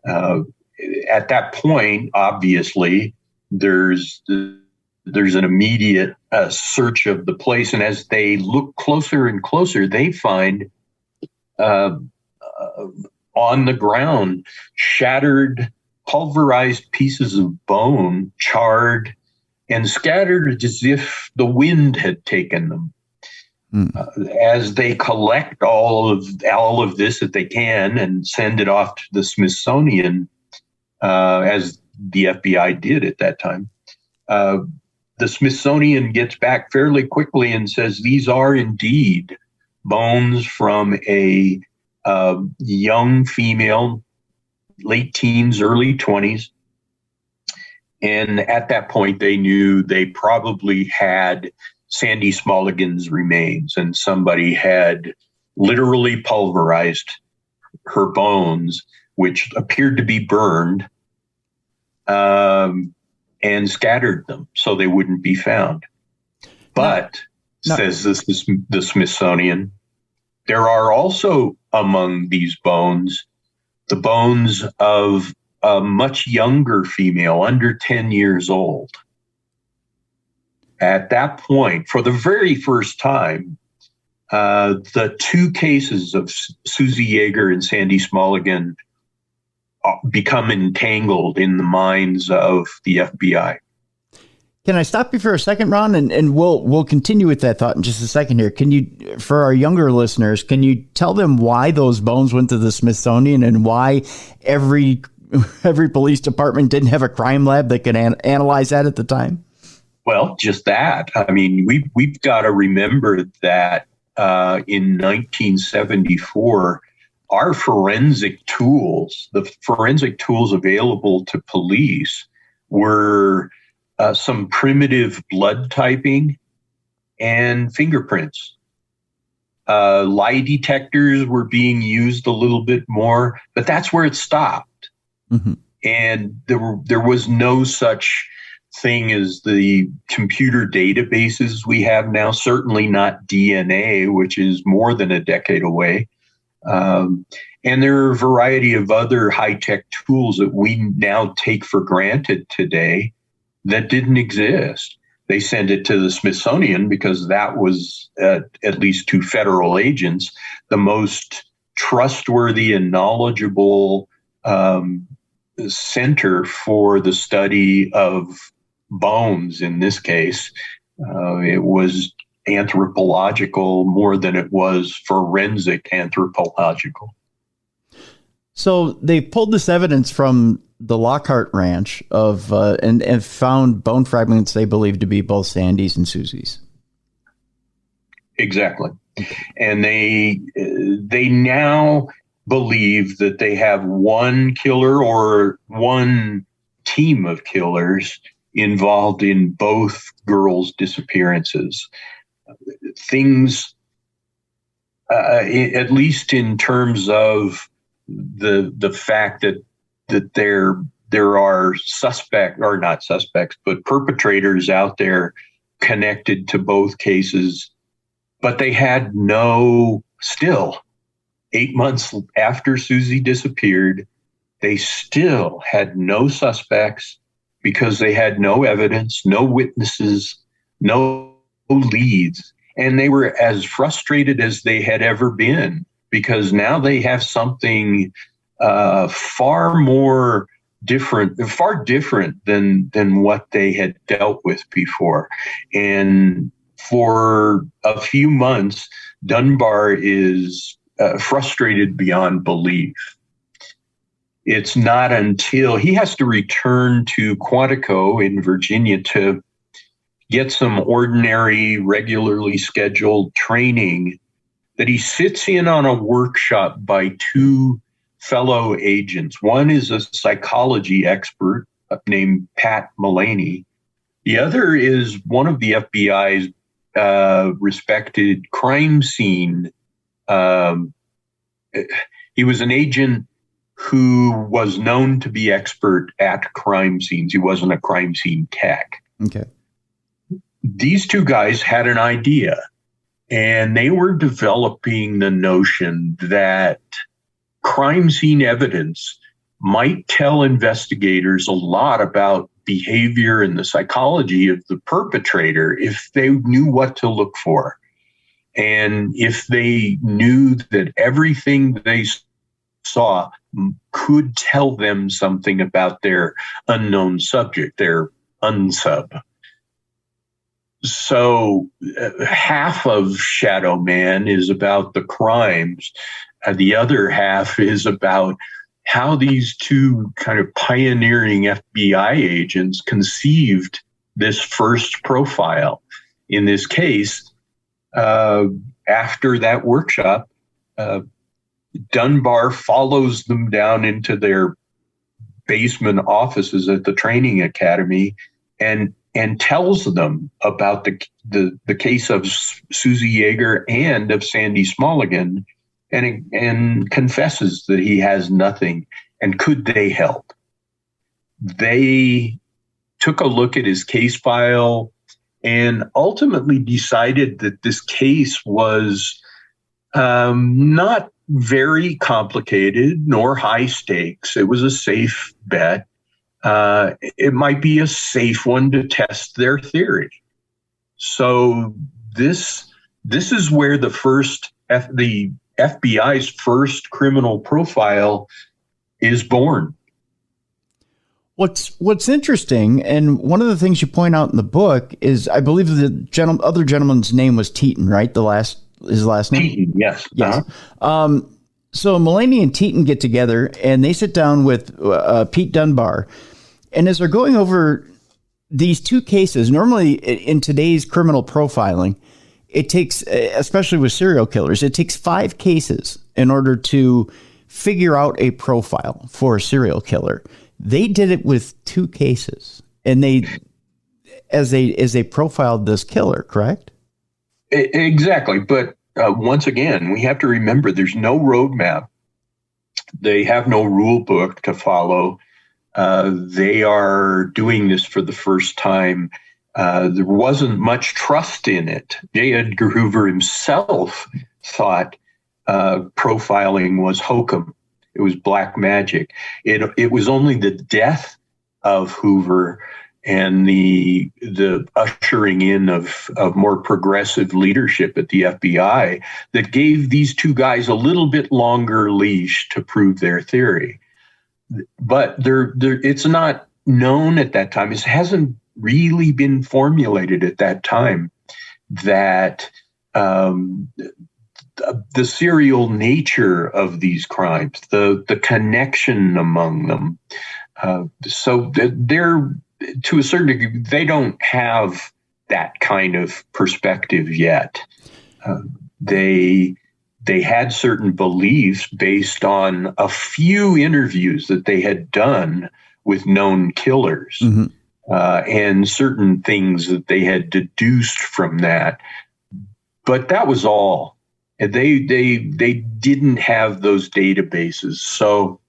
S2: At that point, obviously, there's an immediate search of the place. And as they look closer and closer, they find on the ground shattered, pulverized pieces of bone, charred and scattered as if the wind had taken them. As they collect all of this that they can and send it off to the Smithsonian, as the FBI did at that time, the Smithsonian gets back fairly quickly and says these are indeed bones from a young female, late teens, early 20s. And at that point, they knew they probably had Sandy Smolligan's remains, and somebody had literally pulverized her bones, which appeared to be burned, and scattered them so they wouldn't be found. But, says the Smithsonian, there are also among these bones the bones of a much younger female, under 10 years old. At that point, for the very first time, the two cases of Susie Jaeger and Sandy Smolligan become entangled in the minds of the FBI.
S1: Can I stop you for a second, Ron? And we'll continue with that thought in just a second here. Can you, for our younger listeners, can you tell them why those bones went to the Smithsonian and why every police department didn't have a crime lab that could analyze that at the time?
S2: Well, just that. I mean, we've got to remember that in 1974, our forensic tools, the forensic tools available to police, were some primitive blood typing and fingerprints. Lie detectors were being used a little bit more, but that's where it stopped. Mm-hmm. And there was no such thing as the computer databases we have now, certainly not DNA, which is more than a decade away. And there are a variety of other high-tech tools that we now take for granted today that didn't exist. They sent it to the Smithsonian because that was, at least to federal agents, the most trustworthy and knowledgeable center for the study of bones. In this case, it was anthropological more than it was forensic anthropological.
S1: So they pulled this evidence from the Lockhart Ranch and found bone fragments they believed to be both Sandy's and Susie's.
S2: Exactly. And they now believe that they have one killer or one team of killers involved in both girls' disappearances. Things, at least in terms of the fact that there are but perpetrators out there connected to both cases, but they had still 8 months after Susie disappeared, they still had no suspects because they had no evidence, no witnesses, no leads. And they were as frustrated as they had ever been because now they have something far different than what they had dealt with before. And for a few months, Dunbar is frustrated beyond belief. it's not until he has to return to Quantico in Virginia to get some ordinary, regularly scheduled training that he sits in on a workshop by two fellow agents. One is a psychology expert named Pat Mullaney. The other is one of the FBI's respected crime scene. He was an agent who was known to be expert at crime scenes. He wasn't a crime scene tech.
S1: Okay.
S2: These two guys had an idea, and they were developing the notion that crime scene evidence might tell investigators a lot about behavior and the psychology of the perpetrator if they knew what to look for. And if they knew that everything they saw could tell them something about their unknown subject, their unsub. So half of ShadowMan is about the crimes, and the other half is about how these two kind of pioneering FBI agents conceived this first profile. In this case, after that workshop, Dunbar follows them down into their basement offices at the training academy and tells them about the case of Susie Jaeger and of Sandy Smulligan, and confesses that he has nothing. And could they help? They took a look at his case file and ultimately decided that this case was not very complicated nor high stakes. It was a safe bet. It might be a safe one to test their theory. So this is where the FBI's first criminal profile is born.
S1: What's interesting, and one of the things you point out in the book is, I believe the other gentleman's name was Teton, right? His last name?
S2: Teton, yes.
S1: Yes. So Mullaney and Teton get together, and they sit down with Pete Dunbar. And as they're going over these two cases, normally in today's criminal profiling, it takes, especially with serial killers, it takes 5 cases in order to figure out a profile for a serial killer. They did it with 2 cases, and as they profiled this killer, correct?
S2: Exactly. But once again, we have to remember there's no roadmap. They have no rule book to follow. They are doing this for the first time. There wasn't much trust in it. J. Edgar Hoover himself thought profiling was hokum. It was black magic. It was only the death of Hoover and the ushering in of more progressive leadership at the FBI that gave these two guys a little bit longer leash to prove their theory. But it's not known at that time. It hasn't really been formulated at that time that the serial nature of these crimes, the connection among them. So they're, to a certain degree, they don't have that kind of perspective yet. They had certain beliefs based on a few interviews that they had done with known killers, and certain things that they had deduced from that. But that was all. They didn't have those databases. So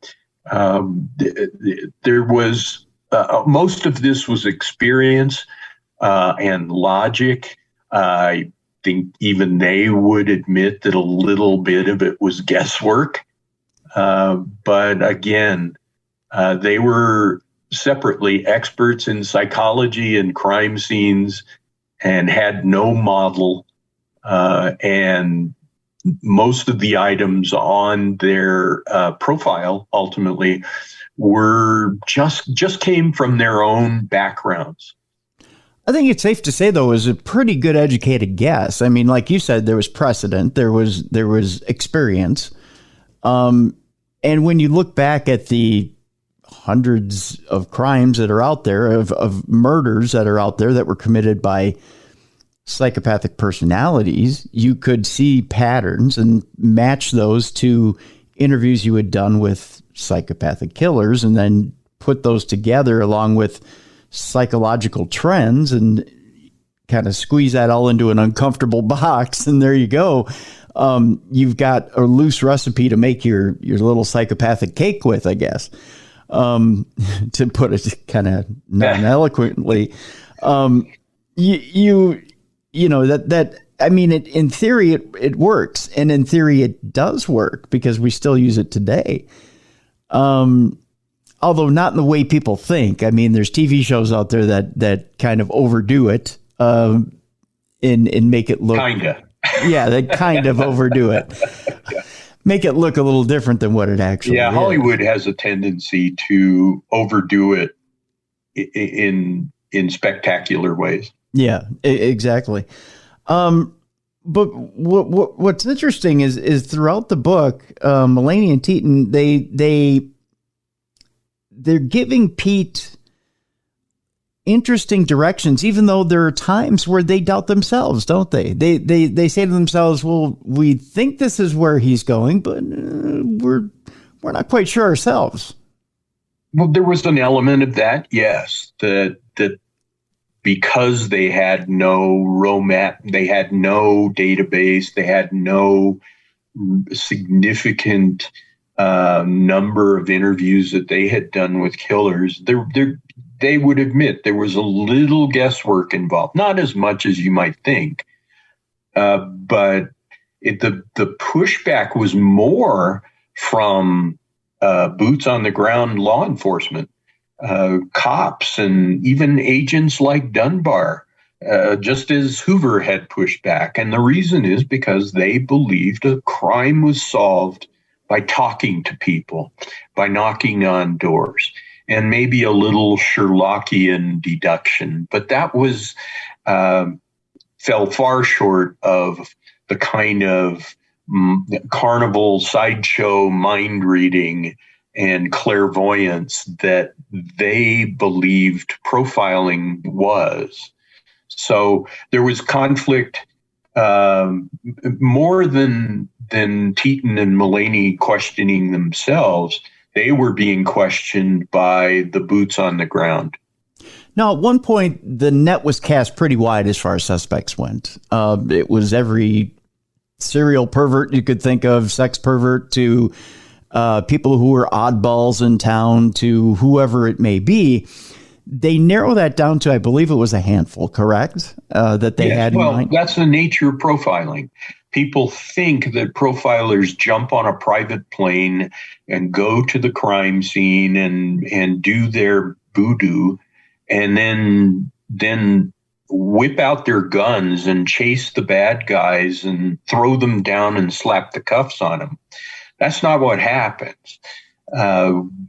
S2: there was most of this was experience and logic. I think even they would admit that a little bit of it was guesswork. But again, they were separately experts in psychology and crime scenes and had no model. And most of the items on their profile ultimately were just came from their own backgrounds.
S1: I think it's safe to say, though, it was a pretty good educated guess. I mean, like you said, there was precedent, there was experience. And when you look back at the hundreds of crimes that are out there, of murders that are out there that were committed by psychopathic personalities, you could see patterns and match those to interviews you had done with psychopathic killers, and then put those together along with psychological trends and kind of squeeze that all into an uncomfortable box. And there you go. You've got a loose recipe to make your little psychopathic cake with, I guess, to put it kind of non-eloquently. You know, that I mean, in theory, it works. And in theory, it does work because we still use it today. Although not in the way people think. I mean, there's TV shows out there that kind of overdo it and make it look.
S2: Kinda.
S1: Yeah, they kind of overdo it. Make it look a little different than what it actually is.
S2: Hollywood has a tendency to overdo it in spectacular ways.
S1: Yeah, exactly. But what's interesting is throughout the book, Mulaney and Teton, they're giving Pete interesting directions, even though there are times where they doubt themselves, don't they? They say to themselves, "Well, we think this is where he's going, but we're not quite sure ourselves."
S2: Well, there was an element of that, yes, that because they had no roadmap, they had no database, they had no significant number of interviews that they had done with killers, they would admit there was a little guesswork involved, not as much as you might think, but the pushback was more from boots on the ground law enforcement, cops, and even agents like Dunbar, just as Hoover had pushed back. And the reason is because they believed a crime was solved by talking to people, by knocking on doors, and maybe a little Sherlockian deduction. But that was fell far short of the kind of carnival sideshow mind reading and clairvoyance that they believed profiling was. So there was conflict more than Teton and Mulaney questioning themselves. They were being questioned by the boots on the ground.
S1: Now, at one point, the net was cast pretty wide as far as suspects went. It was every serial pervert you could think of, sex pervert, to people who were oddballs in town, to whoever it may be. They narrow that down to, I believe it was a handful, correct? That they had in mind?
S2: That's the nature of profiling. People think that profilers jump on a private plane and go to the crime scene and do their voodoo, and then whip out their guns and chase the bad guys and throw them down and slap the cuffs on them. That's not what happens.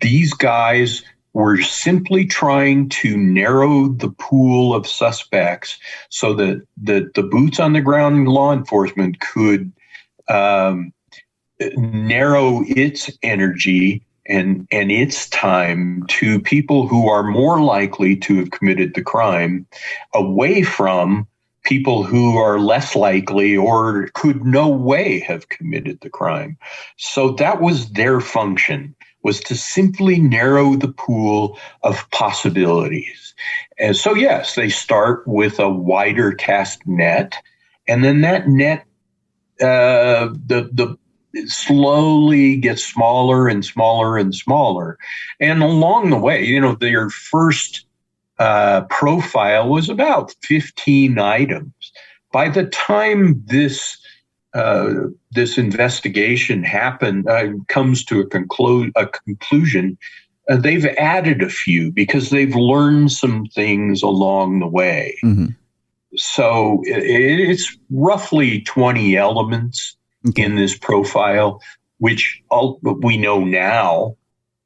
S2: These guys were simply trying to narrow the pool of suspects so that the boots on the ground law enforcement could narrow its energy and its time to people who are more likely to have committed the crime, away from people who are less likely or could no way have committed the crime. So that was their function, was to simply narrow the pool of possibilities. And so, yes, they start with a wider cast net, and then that net the slowly gets smaller and smaller and smaller. And along the way, their first profile was about 15 items. By the time this investigation comes to a conclusion, they've added a few because they've learned some things along the way. Mm-hmm. So it's roughly 20 elements in this profile, which we know now,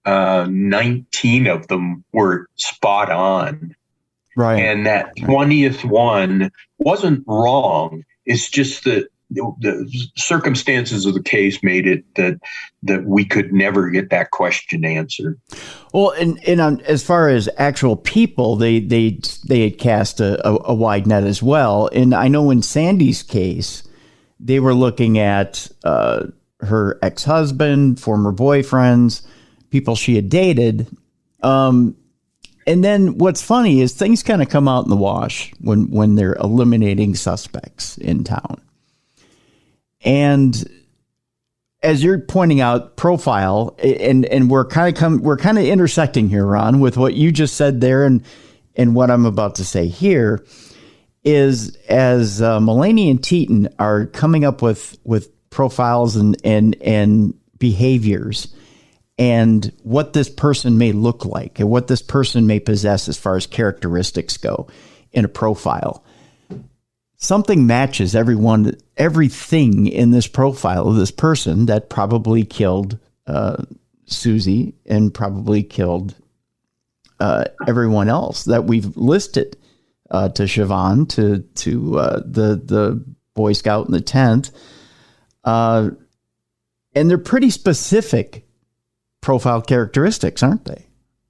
S2: 19 of them were spot on. Right. And that 20th one wasn't wrong. It's just that the circumstances of the case made it that we could never get that question answered.
S1: Well, and as far as actual people, they had cast a wide net as well. And I know in Sandy's case, they were looking at her ex-husband, former boyfriends, people she had dated. And then what's funny is things kind of come out in the wash when they're eliminating suspects in town. And as you're pointing out, profile, and we're kind of intersecting here, Ron, with what you just said there and what I'm about to say here is as Mulaney and Teton are coming up with profiles and behaviors and what this person may look like and what this person may possess as far as characteristics go in a profile. Something matches everything in this profile of this person that probably killed Susie and probably killed everyone else that we've listed, to Siobhan, to the Boy Scout in the tent. And they're pretty specific profile characteristics, aren't they?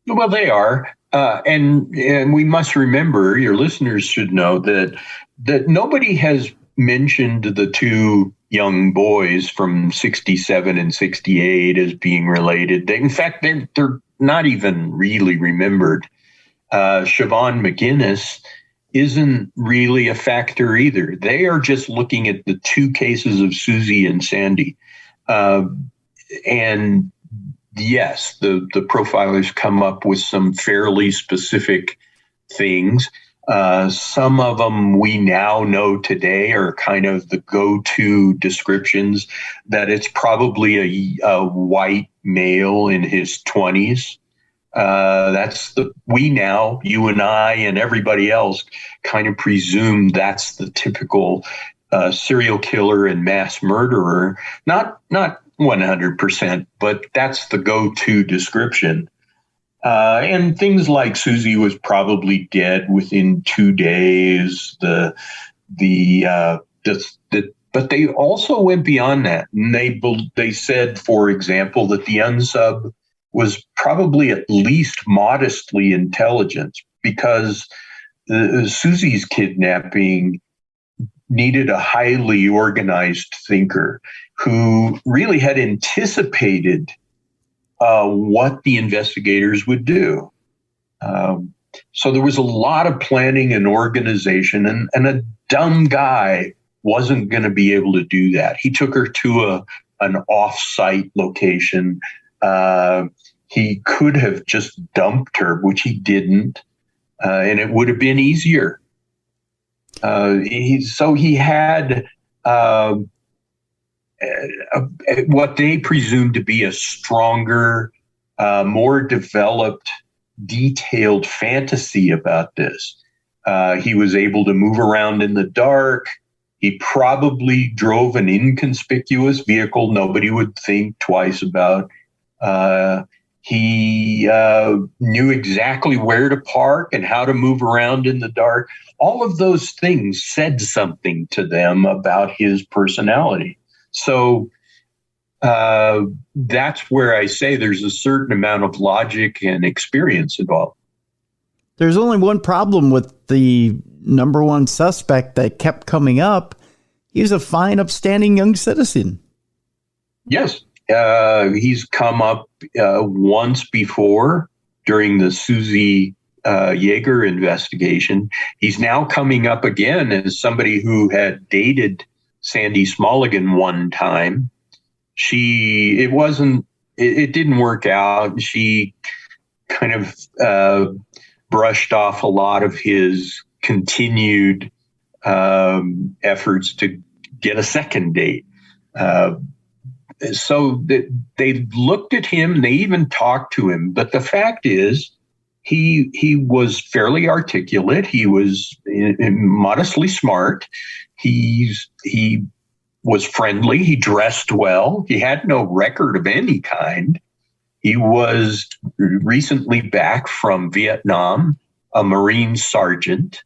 S2: Well, they are. And we must remember, your listeners should know that nobody has mentioned the two young boys from 67 and 68 as being related. In fact, they're not even really remembered. Siobhan McGinnis isn't really a factor either. They are just looking at the two cases of Susie and Sandy. And yes, the profilers come up with some fairly specific things. Some of them we now know today are kind of the go-to descriptions, that it's probably a white male in his 20s. You and I and everybody else kind of presume that's the typical serial killer and mass murderer. Not 100%, but that's the go-to description. And things like Susie was probably dead within 2 days. But they also went beyond that, and they said, for example, that the unsub was probably at least modestly intelligent, because Susie's kidnapping needed a highly organized thinker who really had anticipated what the investigators would do. So there was a lot of planning and organization, and a dumb guy wasn't going to be able to do that. He took her to an off-site location. He could have just dumped her, which he didn't, and it would have been easier. He had what they presumed to be a stronger, more developed, detailed fantasy about this. He was able to move around in the dark. He probably drove an inconspicuous vehicle nobody would think twice about. He knew exactly where to park and how to move around in the dark. All of those things said something to them about his personality. So that's where I say there's a certain amount of logic and experience involved.
S1: There's only one problem with the number one suspect that kept coming up. He's a fine, upstanding young citizen.
S2: Yes. He's come up once before during the Susie Jaeger investigation. He's now coming up again as somebody who had dated Sandy Smulligan one time. It didn't work out. She kind of brushed off a lot of his continued efforts to get a second date. So they looked at him, they even talked to him. But the fact is, he was fairly articulate. He was modestly smart. He was friendly. He dressed well. He had no record of any kind. He was recently back from Vietnam, a Marine sergeant.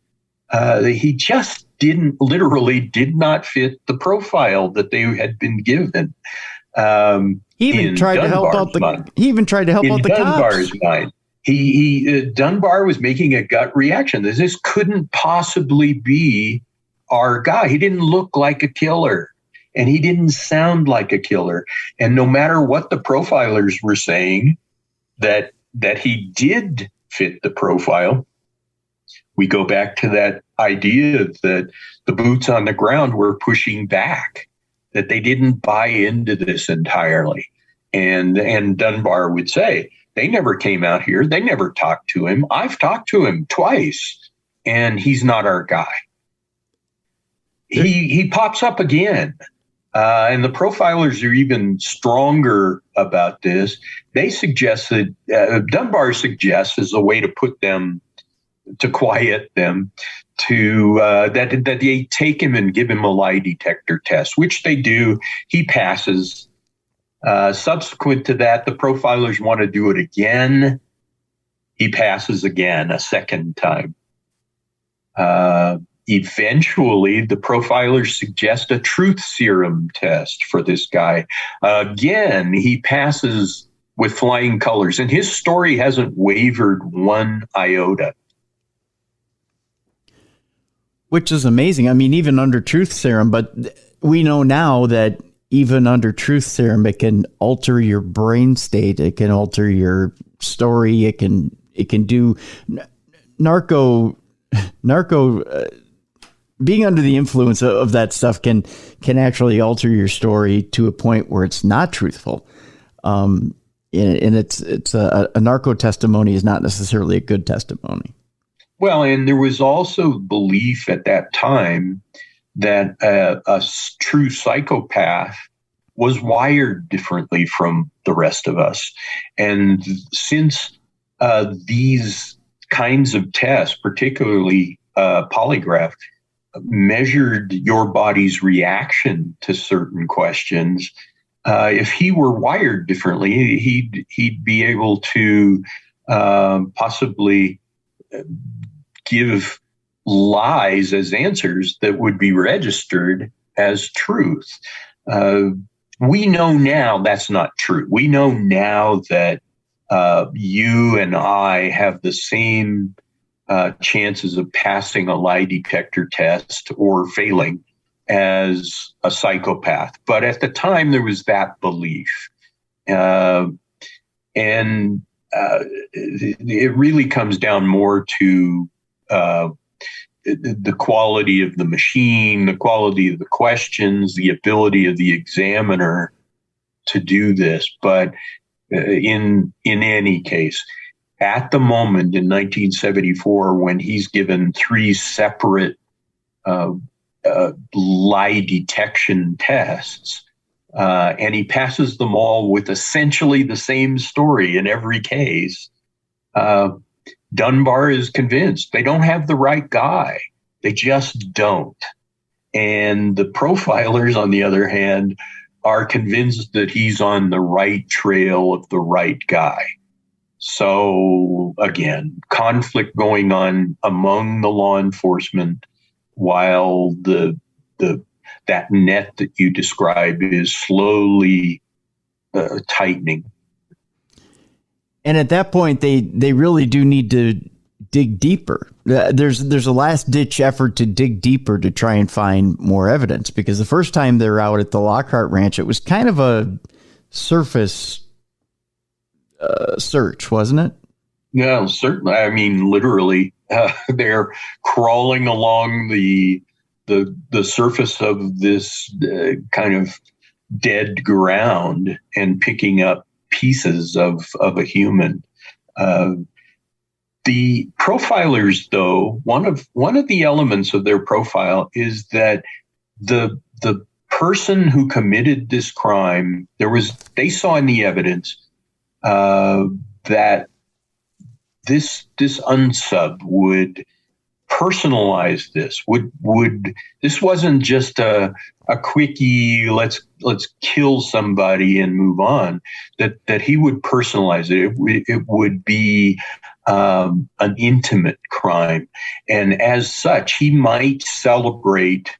S2: he just did not fit the profile that they had been given.
S1: He even tried to help out the
S2: Dunbar's
S1: cops.
S2: mind. Dunbar was making a gut reaction. This couldn't possibly be our guy. He didn't look like a killer, and he didn't sound like a killer. And no matter what the profilers were saying, that he did fit the profile. We go back to that idea that the boots on the ground were pushing back, that they didn't buy into this entirely. And Dunbar would say, they never came out here. They never talked to him. I've talked to him twice, and he's not our guy. He pops up again. And the profilers are even stronger about this. They suggest that Dunbar suggests as a way to put them, to quiet them, that they take him and give him a lie detector test, which they do. He passes. Subsequent to that, the profilers want to do it again. He passes again a second time. Eventually, the profilers suggest a truth serum test for this guy. Again, he passes with flying colors, and his story hasn't wavered one iota.
S1: Which is amazing. I mean, even under truth serum, but we know now that even under truth serum, it can alter your brain state. It can alter your story. It can do narco being under the influence of that stuff can actually alter your story to a point where it's not truthful. And it's a narco testimony is not necessarily a good testimony.
S2: Well, and there was also belief at that time that a true psychopath was wired differently from the rest of us. And since these kinds of tests, particularly polygraph, measured your body's reaction to certain questions, if he were wired differently, he'd be able to possibly give lies as answers that would be registered as truth. We know now that's not true. We know now that you and I have the same chances of passing a lie detector test or failing as a psychopath. But at the time, there was that belief. And it really comes down more to the quality of the machine, the quality of the questions, the ability of the examiner to do this. But in any case, at the moment in 1974, when he's given 3 separate lie detection tests, and he passes them all with essentially the same story in every case, Dunbar is convinced they don't have the right guy. They just don't. And the profilers, on the other hand, are convinced that he's on the right trail of the right guy. So again, conflict going on among the law enforcement while that net that you describe is slowly tightening.
S1: And at that point, they really do need to dig deeper. There's a last ditch effort to dig deeper to try and find more evidence, because the first time they're out at the Lockhart Ranch, it was kind of a surface search, wasn't it?
S2: No, certainly. I mean, literally, they're crawling along the surface of this kind of dead ground and picking up pieces of a human. The profilers, though, one of the elements of their profile is that the person who committed this crime, they saw in the evidence that this unsub would personalize this. This wasn't just a quickie, let's kill somebody and move on, that he would personalize it. It would be an intimate crime. And as such, he might celebrate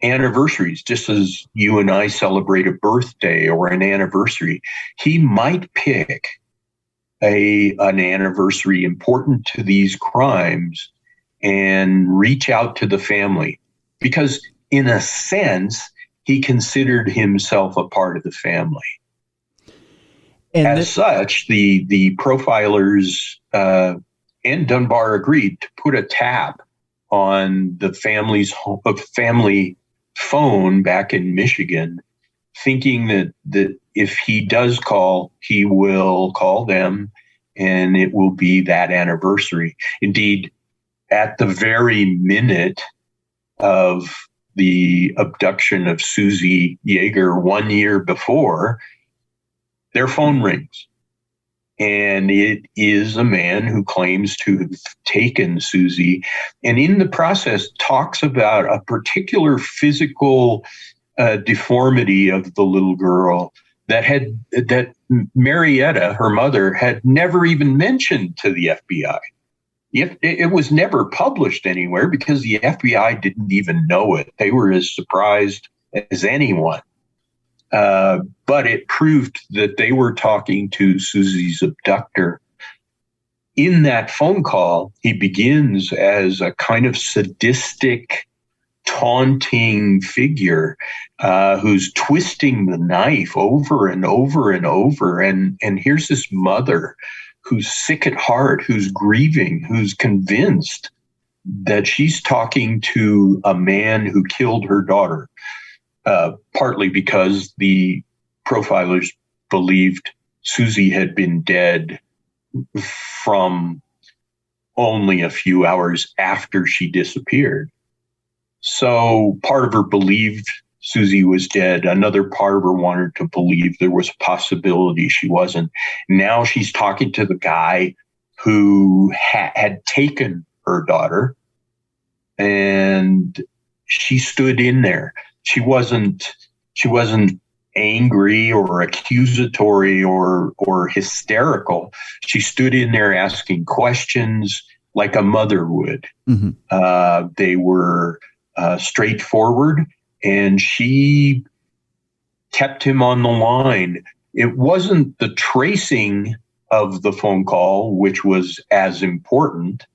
S2: anniversaries, just as you and I celebrate a birthday or an anniversary. He might pick an anniversary important to these crimes and reach out to the family, because in a sense, he considered himself a part of the family. And as such, the profilers and Dunbar agreed to put a tap on the family phone back in Michigan, thinking that if he does call, he will call them and it will be that anniversary. Indeed, at the very minute of the abduction of Susie Jaeger 1 year before, their phone rings. And it is a man who claims to have taken Susie, and in the process talks about a particular physical deformity of the little girl that Marietta, her mother, had never even mentioned to the FBI. It was never published anywhere because the FBI didn't even know it. They were as surprised as anyone. But it proved that they were talking to Susie's abductor. In that phone call, he begins as a kind of sadistic, taunting figure who's twisting the knife over and over and over. And here's this mother who's sick at heart, who's grieving, who's convinced that she's talking to a man who killed her daughter. Partly because the profilers believed Susie had been dead from only a few hours after she disappeared. So part of her believed Susie was dead. Another part of her wanted to believe there was a possibility she wasn't. Now she's talking to the guy who had taken her daughter, and she stood in there. She wasn't angry or accusatory or hysterical. She stood in there asking questions like a mother would. Mm-hmm. They were straightforward, and she kept him on the line. It wasn't the tracing of the phone call, which was as important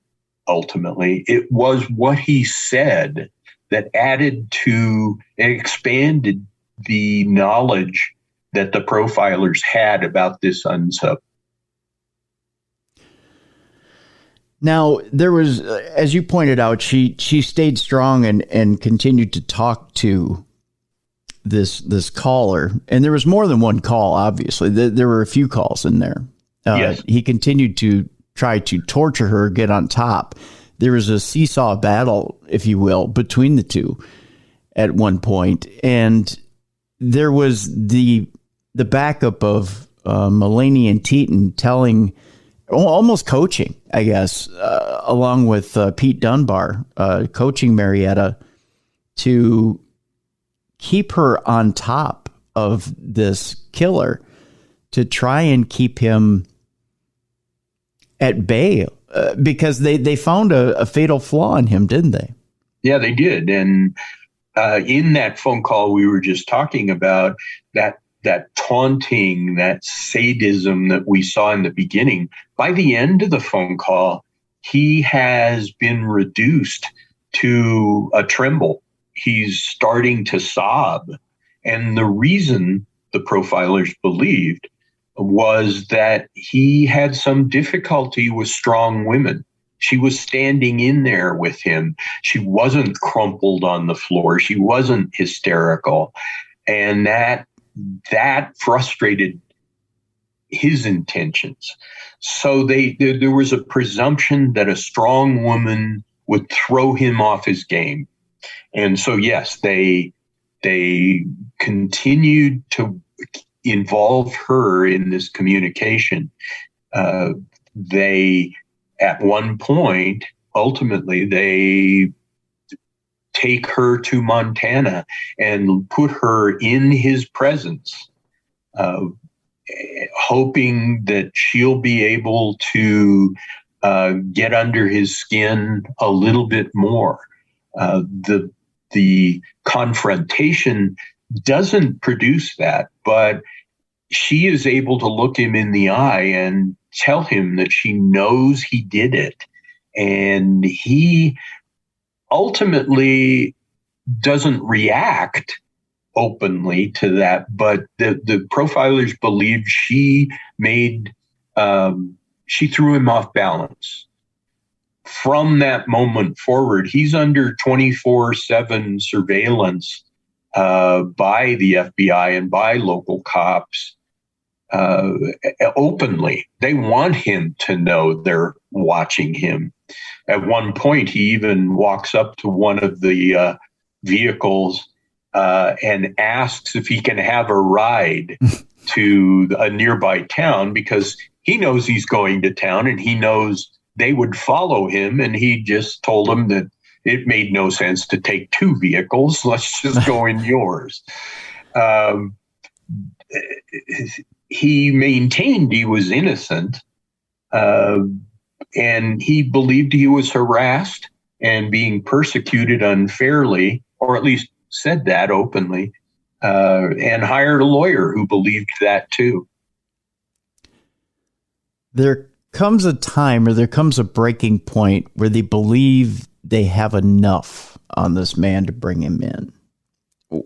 S2: ultimately. It was what he said that added to and expanded the knowledge that the profilers had about this unsub.
S1: Now, there was, as you pointed out, she stayed strong and continued to talk to this caller. And there was more than one call, obviously. There were a few calls in there.
S2: Yes.
S1: He continued to try to torture her, get on top. There was a seesaw battle, if you will, between the two at one point. And there was the backup of Mulaney and Teton telling, almost coaching, I guess, along with Pete Dunbar, coaching Marietta to keep her on top of this killer, to try and keep him at bay, because they found a fatal flaw in him, didn't they?
S2: Yeah, they did. And in that phone call we were just talking about, that taunting, that sadism that we saw in the beginning, by the end of the phone call, he has been reduced to a tremble. He's starting to sob. And the reason the profilers believed was that he had some difficulty with strong women. She was standing in there with him. She wasn't crumpled on the floor. She wasn't hysterical. And that frustrated his intentions. So there was a presumption that a strong woman would throw him off his game. And so, yes, they continued to involve her in this communication. They, at one point, ultimately, they take her to Montana and put her in his presence, hoping that she'll be able to get under his skin a little bit more. The confrontation doesn't produce that, but she is able to look him in the eye and tell him that she knows he did it. And he ultimately doesn't react openly to that, but the profilers believe she threw him off balance. From that moment forward, he's under 24/7 surveillance by the FBI and by local cops openly. They want him to know they're watching him. At one point, he even walks up to one of the vehicles and asks if he can have a ride to a nearby town, because he knows he's going to town and he knows they would follow him. And he just told them that it made no sense to take two vehicles. Let's just go in yours. He maintained he was innocent, and he believed he was harassed and being persecuted unfairly, or at least said that openly, and hired a lawyer who believed that too.
S1: There comes a time, or there comes a breaking point where they believe they have enough on this man to bring him in.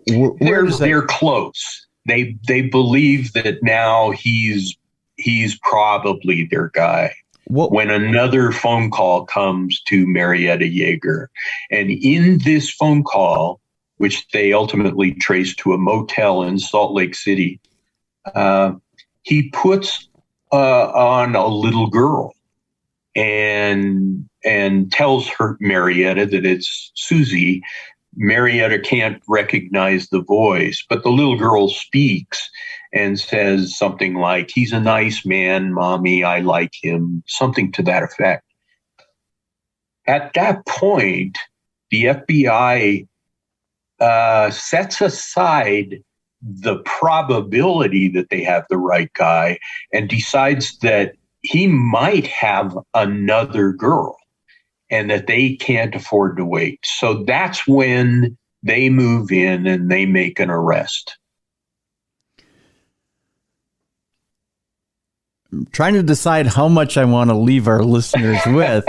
S2: They're close. They believe that now he's probably their guy. When another phone call comes to Marietta Jaeger, and in this phone call, which they ultimately traced to a motel in Salt Lake City, he puts on a little girl and tells her, Marietta, that it's Susie. Marietta can't recognize the voice, but the little girl speaks and says something like, "He's a nice man, Mommy, I like him," something to that effect. At that point, the FBI sets aside the probability that they have the right guy and decides that he might have another girl and that they can't afford to wait. So that's when they move in and they make an arrest.
S1: I'm trying to decide how much I want to leave our listeners with.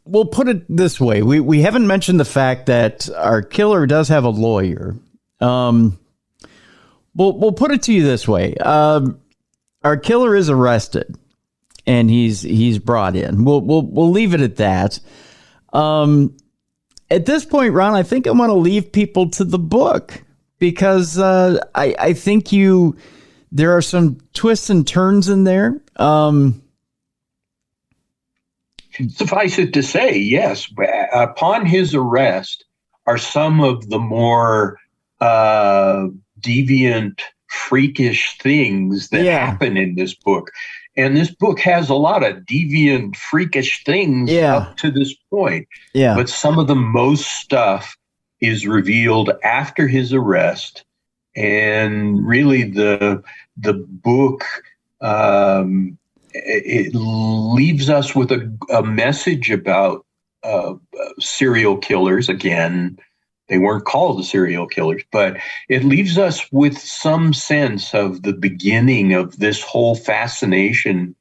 S1: We'll put it this way. We haven't mentioned the fact that our killer does have a lawyer. We'll put it to you this way. Our killer is arrested and he's brought in. We'll leave it at that. At this point, Ron, I think I want to leave people to the book, because I think there are some twists and turns in there.
S2: Suffice it to say, yes, upon his arrest are some of the more deviant, freakish things that happen in this book. And this book has a lot of deviant, freakish things up to this point. Yeah. But some of the most stuff is revealed after his arrest. And really the book, it leaves us with a message about serial killers. Again, they weren't called the serial killers, but it leaves us with some sense of the beginning of this whole fascination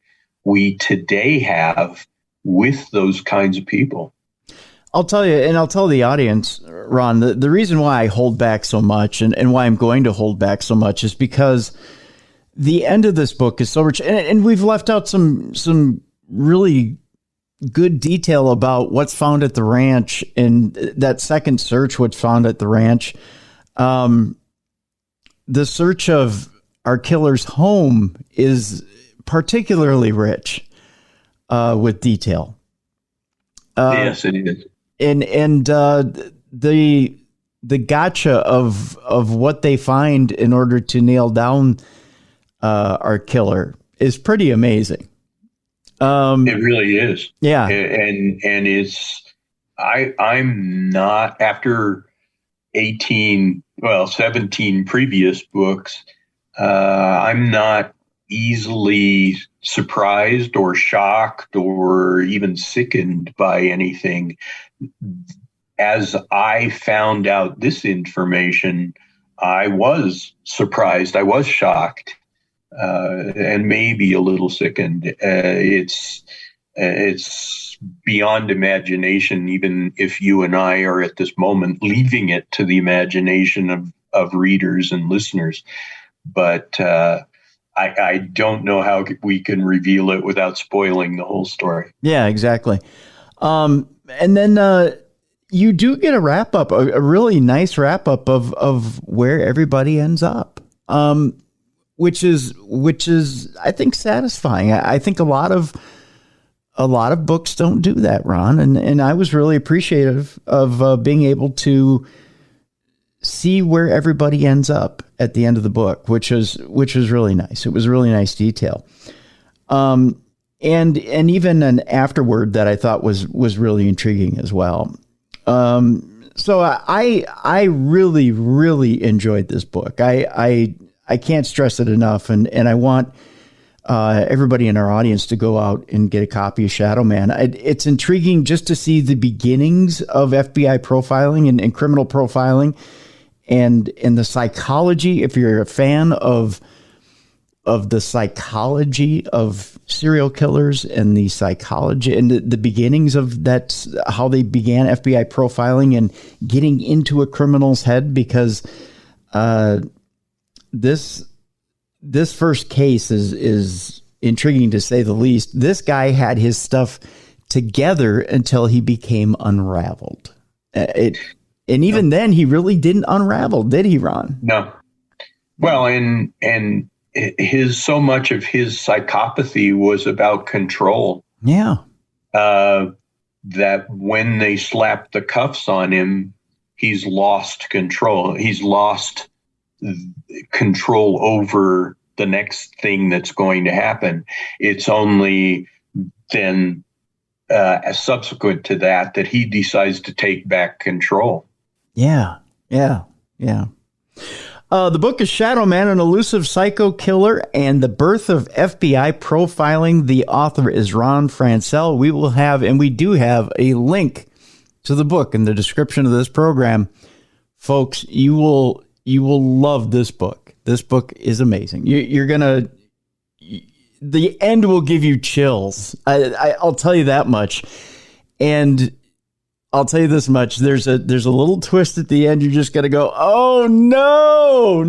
S2: we today have with those kinds of people.
S1: I'll tell you, and I'll tell the audience, Ron, the reason why I hold back so much and why I'm going to hold back so much is because the end of this book is so rich, and we've left out some really good detail about what's found at the ranch, and that second search, what's found at the ranch. The search of our killer's home is particularly rich with detail.
S2: Yes, it is.
S1: And the gotcha of what they find in order to nail down our killer is pretty amazing.
S2: It really is.
S1: Yeah.
S2: And it's, I'm not, after 17 previous books, I'm not easily surprised or shocked or even sickened by anything. As I found out this information, I was surprised, I was shocked, and maybe a little sickened. It's beyond imagination, even if you and I are at this moment leaving it to the imagination of readers and listeners. But I don't know how we can reveal it without spoiling the whole story.
S1: Yeah, exactly. And then you do get a wrap up, a really nice wrap up of where everybody ends up, which is I think satisfying. I think a lot of books don't do that, Ron, and I was really appreciative of being able to see where everybody ends up at the end of the book, which was really nice. It was a really nice detail. And even an afterword that I thought was really intriguing as well. So I really, really enjoyed this book. I can't stress it enough. And I want everybody in our audience to go out and get a copy of ShadowMan. It's intriguing just to see the beginnings of FBI profiling and criminal profiling and the psychology. If you're a fan of the psychology of serial killers and the psychology and the beginnings of that, how they began FBI profiling and getting into a criminal's head, because this first case is intriguing to say the least. This guy had his stuff together until he became unraveled. And even then, he really didn't unravel, did he, Ron?
S2: No. Well, and so much of his psychopathy was about control.
S1: Yeah.
S2: That when they slapped the cuffs on him, he's lost control. He's lost control over the next thing that's going to happen. It's only then subsequent to that he decides to take back control.
S1: Yeah. The book is ShadowMan, an elusive psycho killer and the birth of FBI profiling. The author is Ron Franscell. We will have, and we do have, a link to the book in the description of this program. Folks, you will love this book. This book is amazing. The end will give you chills. I'll tell you that much. And I'll tell you this much. There's a little twist at the end. You're just going to go, oh, no.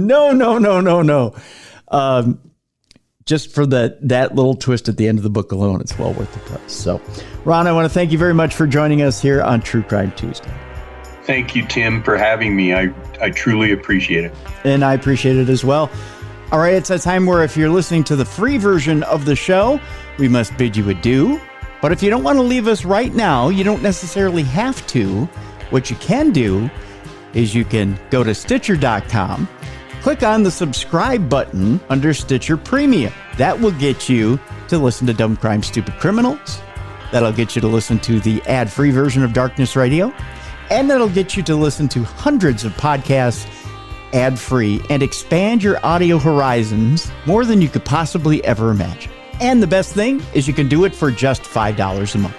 S1: Just for that little twist at the end of the book alone, it's well worth the price. So, Ron, I want to thank you very much for joining us here on True Crime Tuesday.
S2: Thank you, Tim, for having me. I truly appreciate it.
S1: And I appreciate it as well. All right, it's a time where if you're listening to the free version of the show, we must bid you adieu. But if you don't want to leave us right now, you don't necessarily have to. What you can do is you can go to Stitcher.com, click on the subscribe button under Stitcher Premium. That will get you to listen to Dumb Crime, Stupid Criminals. That'll get you to listen to the ad-free version of Darkness Radio. And that'll get you to listen to hundreds of podcasts ad-free and expand your audio horizons more than you could possibly ever imagine. And the best thing is you can do it for just $5 a month.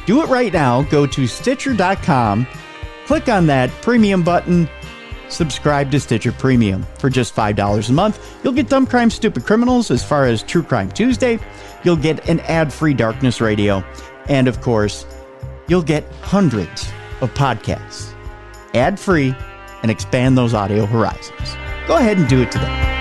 S1: Do it right now. Go to Stitcher.com, click on that premium button, subscribe to Stitcher Premium for just $5 a month. You'll get Dumb Crime, Stupid Criminals as far as True Crime Tuesday. You'll get an ad-free Darkness Radio. And of course, you'll get hundreds of podcasts ad-free and expand those audio horizons. Go ahead and do it today.